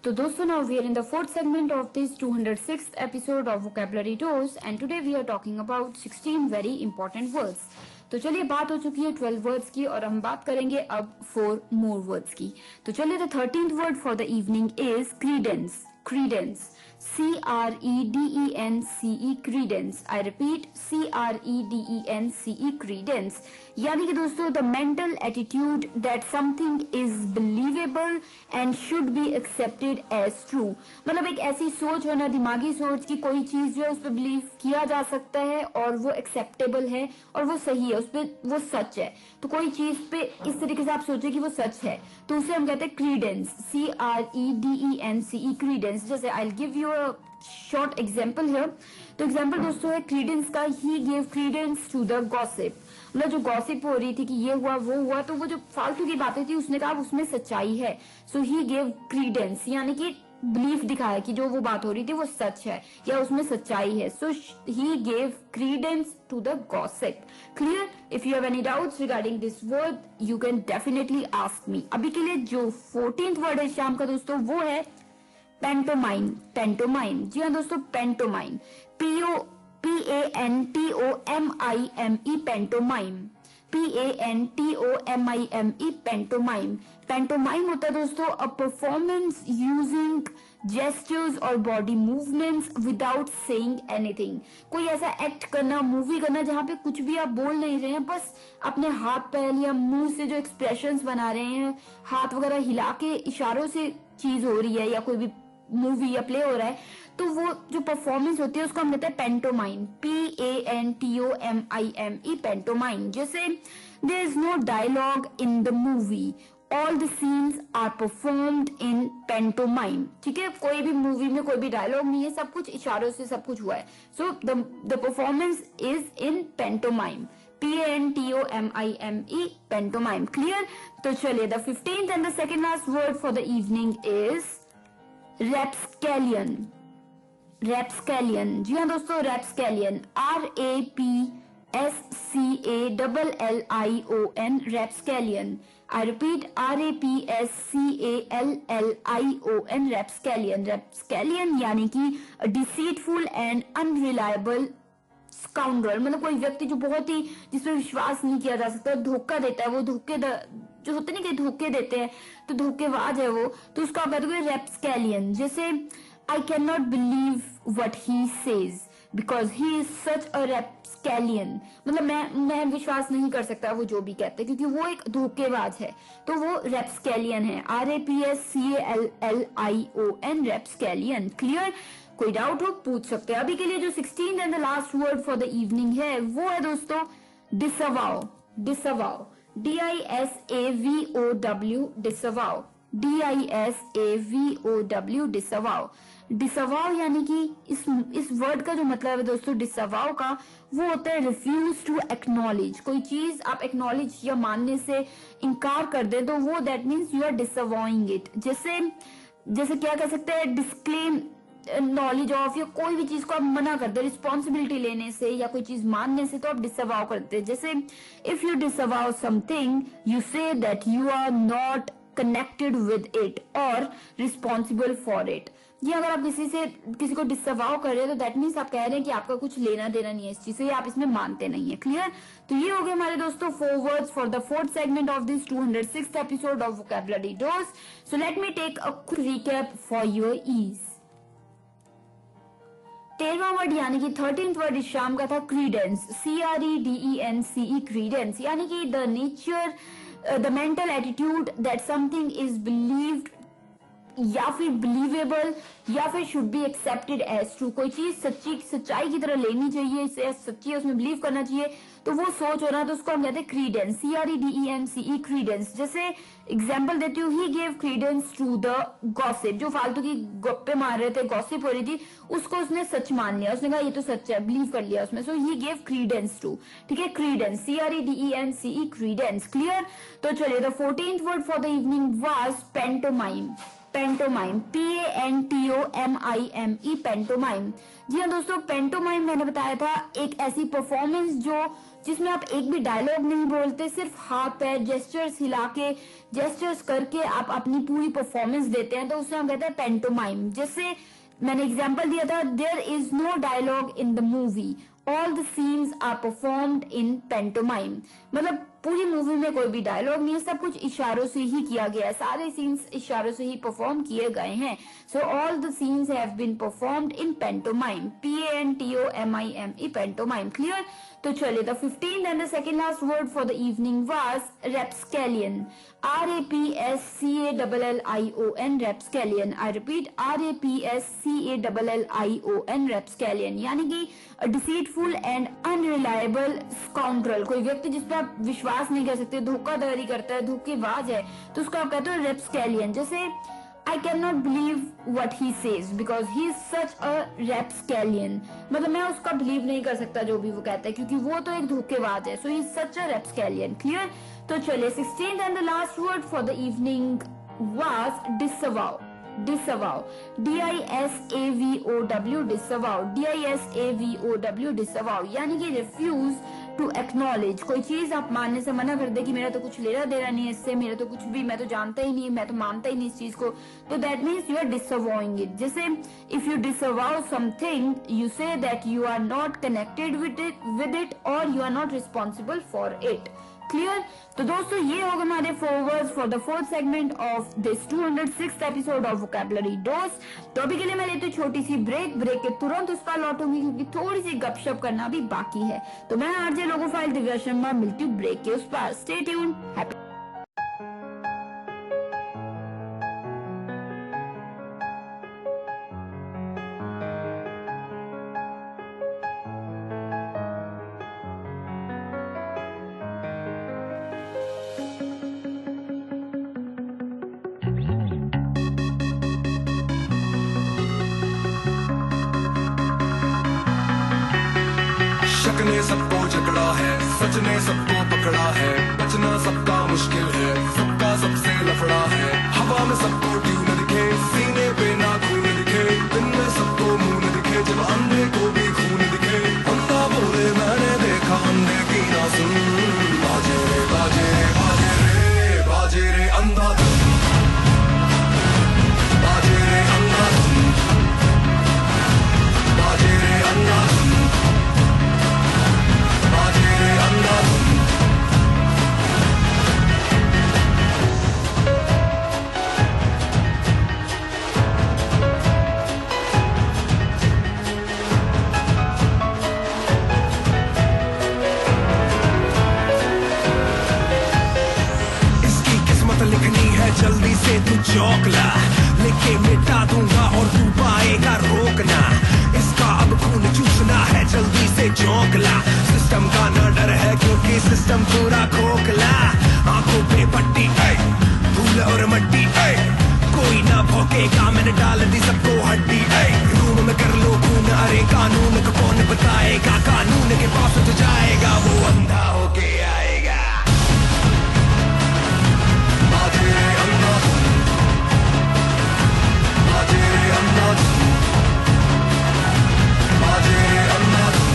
So दोस्तों, now we are in the fourth segment of this 206th episode of Vocabulary Dose, and today we are talking about 16 very important words. तो चलिए, बात हो चुकी है 12 words की और हम बात करेंगे अब 4 more words की। तो चलिए, the 13th word for the evening is credence. Credence. C-R-E-D-E-N-C-E, credence. I repeat, C-R-E-D-E-N-C-E, credence. यानी कि दोस्तों, the mental attitude that something is believable and should be accepted as true. मतलब एक ऐसी सोच होना, दिमागी सोच की कोई चीज जो है उस पर बिलीव किया जा सकता है और वो एक्सेप्टेबल है और वो सही है, उस पर वो सच है। तो कोई चीज पे इस तरीके से आप सोचे कि वो सच है, तो उसे हम कहते हैं क्रीडेंस। C-R-E-D-E-N-C-E, credence. जैसे I give you short example है। तो एग्जाम्पल दोस्तों है क्रीडेंस का, he gave credence to the gossip. मतलब जो गॉसिप हो रही थी कि ये हुआ वो हुआ, तो वो जो फालतू की बातें थी उसने कहा उसमें सच्चाई है। सो ही गेव क्रीडेंस, यानी कि बिलीफ दिखाया कि जो वो बात हो रही थी वो सच है या उसमें सच्चाई है। So he gave credence to the gossip. Clear? If you have any doubts regarding this word you can definitely ask me. अभी के लिए जो 14th वर्ड है शाम का दोस्तों वो है पेंटोमाइन। पेंटोमाइन, जी हाँ दोस्तों, पेंटोमाइन। PANTOMIME, pantomime, PANTOMIME, pantomime. Pantomime होता है दोस्तों अ परफॉर्मेंस यूजिंग जेस्चर्स और body movements without saying anything. कोई ऐसा एक्ट करना, मूवी करना जहाँ पे कुछ भी आप बोल नहीं रहे हैं, बस अपने हाथ पैर या मुंह से जो एक्सप्रेशंस बना रहे हैं, हाथ वगैरह हिला के इशारों से चीज हो रही है या कोई भी मूवी या प्ले हो रहा है, तो वो जो परफॉर्मेंस होती है उसको हम कहते हैं पैंटोमाइम, PANTOMIME, पैंटोमाइम। जैसे there is no dialogue in the movie, all the scenes are performed in pantomime. ठीक है, कोई भी मूवी में कोई भी डायलॉग नहीं है, सब कुछ इशारों से सब कुछ हुआ है। So the performance is in pantomime, PANTOMIME, pantomime. Clear? तो चलिए, the 15th and the second last word for the evening is rapscallion. Rapscallion, जी हाँ दोस्तों, रैप्स्कैलियन, RAPSCALLION, रैप्स्कैलियन। I repeat, RAPSCALLION, रैप्स्कैलियन। रैप्स्कैलियन यानी कि डिसीटफुल एंड अनरिलायबल स्काउंड्रल, मतलब कोई व्यक्ति जो बहुत ही, जिसपे विश्वास नहीं किया जा सकता, धोखा देता है, वो जो होते नहीं कि धोखे देते हैं, तो धोखेबाज है वो, तो उसका आप कहते हो रैप्स्कैलियन। जैसे I cannot believe what he says because he is such a rapscallion, मतलब मैं विश्वास नहीं कर सकता वो जो भी कहते हैं, क्योंकि वो एक धोखेबाज है, तो वो रैप्स्कैलियन है, RAPSCALLION, रैप्स्कैलियन। क्लियर? कोई डाउट हो पूछ सकते हैं। अभी के लिए जो 16th and the last word for the evening है वो है दोस्तों डिसअवाउ। डिसअवाउ, DISAVOW, डिसअवाउ, DISAVOW, डिसअवाउ। डिसअवाउ यानी कि इस वर्ड का जो मतलब है दोस्तों डिसअवाउ का, वो होता है रिफ्यूज टू एक्नॉलेज। कोई चीज आप एक्नॉलेज या मानने से इनकार कर दे तो वो that means you are disavowing it. जैसे क्या कह सकते हैं, डिस्क्लेम नॉलेज ऑफ, या कोई भी चीज को आप मना कर दे रिस्पॉन्सिबिलिटी लेने से या कोई चीज मानने से, तो आप डिसअवाउ करते हैं। जैसे if you disavow something you say that you are not connected with it और रिस्पॉन्सिबल फॉर इट। ये अगर आप किसी को डिसअवाउ कर रहे हैं तो दैट मीन्स आप कह रहे हैं कि आपका कुछ लेना देना नहीं है इस चीज से, आप इसमें मानते नहीं है। क्लियर? तो ये हो गए हमारे दोस्तों 4 words for the 4th segment of this 206th episode of vocabulary dose. So let me take a quick recap for your ease. 13वां वर्ड यानी कि 13th वर्ड इस शाम का था क्रीडेंस, CREDENCE, क्रीडेंस, यानी कि the nature, the mental attitude that something is believed या फिर बिलीवेबल या फिर should be accepted as true. कोई चीज सच्चाई की तरह लेनी चाहिए, इसे सच्ची है, उसमें बिलीव करना चाहिए, तो वो सोच हो रहा है, तो उसको हम कहते हैं क्रीडेंस, CREDENCE, क्रीडेंस। जैसे एग्जाम्पल देती हूँ, he gave credence to the gossip, जो फालतू की गप्पे मार रहे थे, गॉसिप हो रही थी, उसको उसने सच मान लिया, उसने कहा ये तो सच है, बिलीव कर लिया उसमें, so he gave credence to. ठीक है, क्रीडेंस, CREDENCE, क्रीडेंस। क्लियर? तो चलिए, the 14th word for the evening was pantomime. Pantomime, PANTOMIME, pantomime. जी हाँ दोस्तों, पैंटोमाइम मैंने बताया था एक ऐसी परफॉर्मेंस जिसमें आप एक भी डायलॉग नहीं बोलते, सिर्फ हाथ पैर जेस्चर्स हिला के, जेस्चर्स करके आप अपनी पूरी परफॉर्मेंस देते हैं, तो उसे हम कहते हैं पैंटोमाइम। जैसे मैंने एग्जांपल दिया था, there is no dialogue in the movie, all the scenes are performed in pantomime, मतलब पूरी मूवी में कोई भी डायलॉग नहीं है, सब कुछ इशारों से ही किया गया है, सारे सीन्स इशारों से ही परफॉर्म किए गए हैं। So all the scenes have been performed in pantomime, PANTOMIME, pantomime. Clear? तो चलिए, the 15th and the second last word for the evening was rapscallion, RAPSCALLION, rapscallion. I repeat, RAPSCALLION, rapscallion, यानी कि deceitful and unreliable scoundrel, कोई व्यक्ति जिस पर आप विश्वास नहीं कर सकते, धोखाधड़ी करता है, धोखेबाज है, तो उसको आप कहते हो रैप्स्कैलियन। जैसे I cannot believe what he says because he is such a rapscallion, मतलब मैं उसका बिलीव नहीं कर सकता जो भी वो कहता है, क्योंकि वो तो एक धोखेबाज है, so he is such a rapscallion। Clear? तो चलिए, 16th and the last word for the evening was disavow, disavow, DISAVOW, disavow, DISAVOW, disavow, यानी कि refuse टू एक्नॉलेज, कोई चीज आप मानने से मना कर दे कि मेरा तो कुछ लेना देना नहीं है इससे, मेरा तो कुछ भी, मैं तो जानता ही नहीं, मैं तो मानता ही नहीं इस चीज को, तो that means you are disavowing it. जैसे if you disavow something you say that you are not connected with it और you are not responsible for it. Clear? तो दोस्तों ये होगा हमारे 4 words for the 4th segment of this 206th episode of vocabulary dose. तो अभी के लिए मैं लेती हूँ छोटी सी ब्रेक के तुरंत उस पर लौटूंगी क्योंकि थोड़ी सी गपशप करना भी बाकी है। तो मैं आरजे लोगो फाइल दिव्या शर्मा मिलती हूँ ब्रेक के उस पर। Stay tuned, happy. शक ने सबको जकड़ा है, सच ने सबको पकड़ा है, बचना सबका मुश्किल है, सबका सबसे लफड़ा है। हवा में सबको ट्यून दिखे, सीने पे ना खून दिखे, दिन में सबको मुंह न दिखे, जब अंधे को भी खून दिखे। अंधा बोले मैंने देखा, अंधे की ना सुन। बाजे रे बाजे रे बाजे रे बाजे रे अंधाधुन, बाजे रे अंधाधुन, बाजे रे अंधाधुन, बाजे रे अंधाधुन। इसकी किस्मत लिखनी है जल्दी से तू चौकला, लेके मिटा दूंगा और तू पाएगा रोकना। इसका अब खून चूसना है जल्दी से चौकला, सिस्टम का ना डर है क्योंकि सिस्टम पूरा खोखला। आंखों पे पट्टी धूल और मट्टी, कोई ना भौंकेगा, मैंने डाल दी सबको हड्डी। रूम में कर लो खून, अरे कानून को कौन बताएगा, कानून के पास तो जाएगा वो अंधा होके आएगा। बाजे रे अंधाधुन, बाजे रे अंधाधुन, बाजे रे अंधाधुन।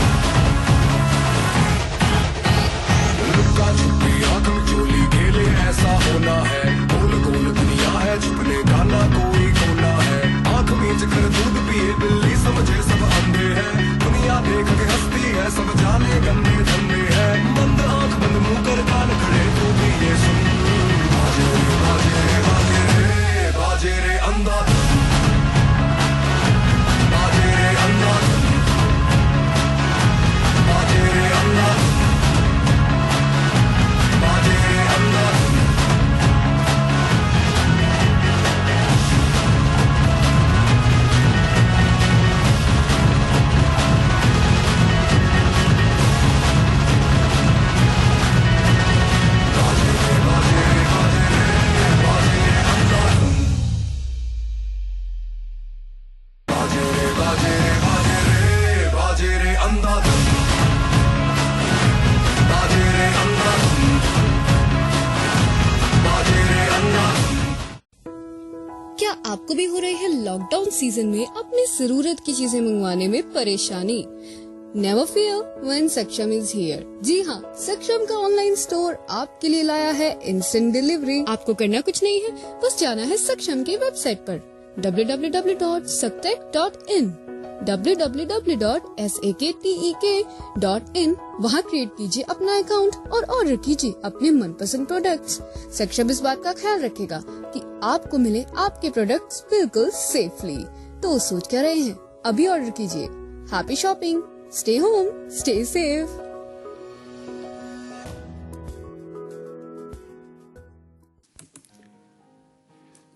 लुक्का छुपी आंख में चोली खेले ऐसा होना है, गोल गोल दुनिया है छुपने का ना कोई कोना है। आंख बीच कर दूध पिए बिल्ली समझे सब अंधे हैं, दुनिया देख के हंसती है सब जाने गंदे धंधे हैं। बंद आंख बंद मुंह कर कान खड़े तो भी ये सुन। बाजे रे बाजे रे बाजे रे बाजे रे अंधाधुन, बाजे रे अंधाधुन, बाजे रे अंधाधुन, बाजे रे अंधाधुन। बाजे रे बाजे रे बाजे रे बाजे रे अंधाधुन, बाजे रे अंधाधुन, बाजे रे अंधाधुन। क्या आपको भी हो रही है लॉकडाउन सीजन में अपनी जरूरत की चीजें मंगवाने में परेशानी? नेवर फियर व्हेन सक्षम इज हियर। जी हाँ, सक्षम का ऑनलाइन स्टोर आपके लिए लाया है इंस्टेंट डिलीवरी। आपको करना कुछ नहीं है, बस जाना है सक्षम की वेबसाइट पर www.saktek.in, www.saktek.in। वहाँ क्रिएट कीजिए अपना अकाउंट और ऑर्डर कीजिए अपने मनपसंद प्रोडक्ट्स। सक्षम इस बात का ख्याल रखेगा कि आपको मिले आपके प्रोडक्ट्स बिल्कुल सेफली। तो सोच क्या रहे हैं, अभी ऑर्डर कीजिए। Happy shopping, stay home, stay safe.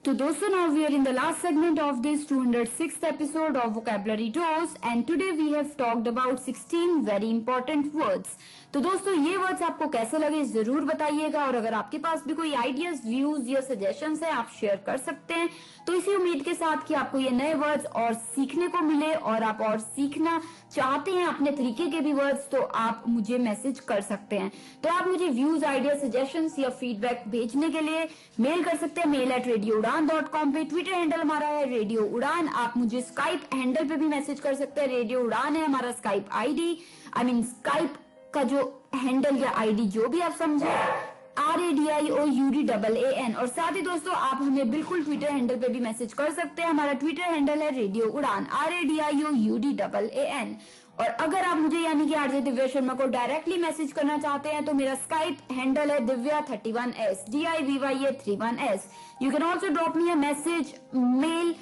तो दोस्तों, now we are in the last segment of this 206th episode of Vocabulary Dose and today we have talked about 16 very important words. तो दोस्तों, ये वर्ड्स आपको कैसे लगे जरूर बताइएगा और अगर आपके पास भी कोई आइडियाज, व्यूज या सजेशंस है आप शेयर कर सकते हैं। तो इसी उम्मीद के साथ कि आपको ये नए वर्ड्स और सीखने को मिले और आप और सीखना चाहते हैं अपने तरीके के भी वर्ड्स, तो आप मुझे मैसेज कर सकते हैं। तो आप मुझे व्यूज, आइडिया, सजेशंस या फीडबैक भेजने के लिए मेल कर सकते हैं mail@radioudan.com पे। ट्विटर हैंडल हमारा है रेडियो उड़ान। आप मुझे स्काइप हैंडल पे भी मैसेज कर सकते हैं, रेडियो उड़ान है हमारा स्काइप आईडी। स्काइप का जो हैंडल या आईडी जो भी आप समझे, RADIOUDAAN। और साथ ही दोस्तों आप हमें बिल्कुल ट्विटर हैंडल पे भी मैसेज कर सकते हैं। हमारा ट्विटर हैंडल है रेडियो उड़ान, RADIOUDAAN। और अगर आप मुझे यानी कि आरजे दिव्या शर्मा को डायरेक्टली मैसेज करना चाहते हैं तो मेरा स्काइप हैंडल है Divya31S, DIVYA31S। You can also drop me a message, mail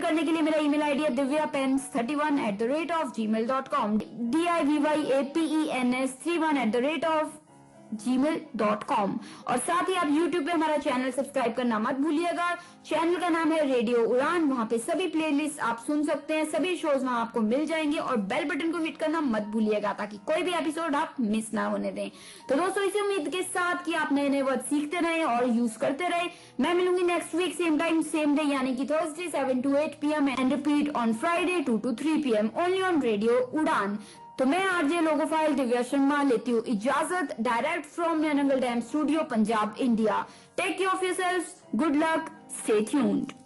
करने के लिए मेरा ईमेल आईडी है divyapens31@gmail.com, DIVYAPENS31@gmail.com। और साथ ही आप YouTube पे हमारा चैनल सब्सक्राइब करना मत भूलिएगा। चैनल का नाम है रेडियो उड़ान, वहाँ पे सभी प्लेलिस्ट आप सुन सकते हैं, सभी शोज वहाँ आपको मिल जाएंगे। और बेल बटन को हिट करना मत भूलिएगा ताकि कोई भी एपिसोड आप मिस ना होने दें। तो दोस्तों इसी उम्मीद के साथ कि आप नए नए वर्ड सीखते रहे और यूज करते रहे, मैं मिलूंगी next week same time same day यानी कि Thursday 7 to 8 PM and repeat on Friday 2 to 3 PM only on radio Udaan. तो मैं आरजे लोगोफाइल दिव्या शर्मा लेती हूँ इजाजत direct from Nainangal dam studio, Punjab, India. Take care of yourselves, good luck, stay tuned.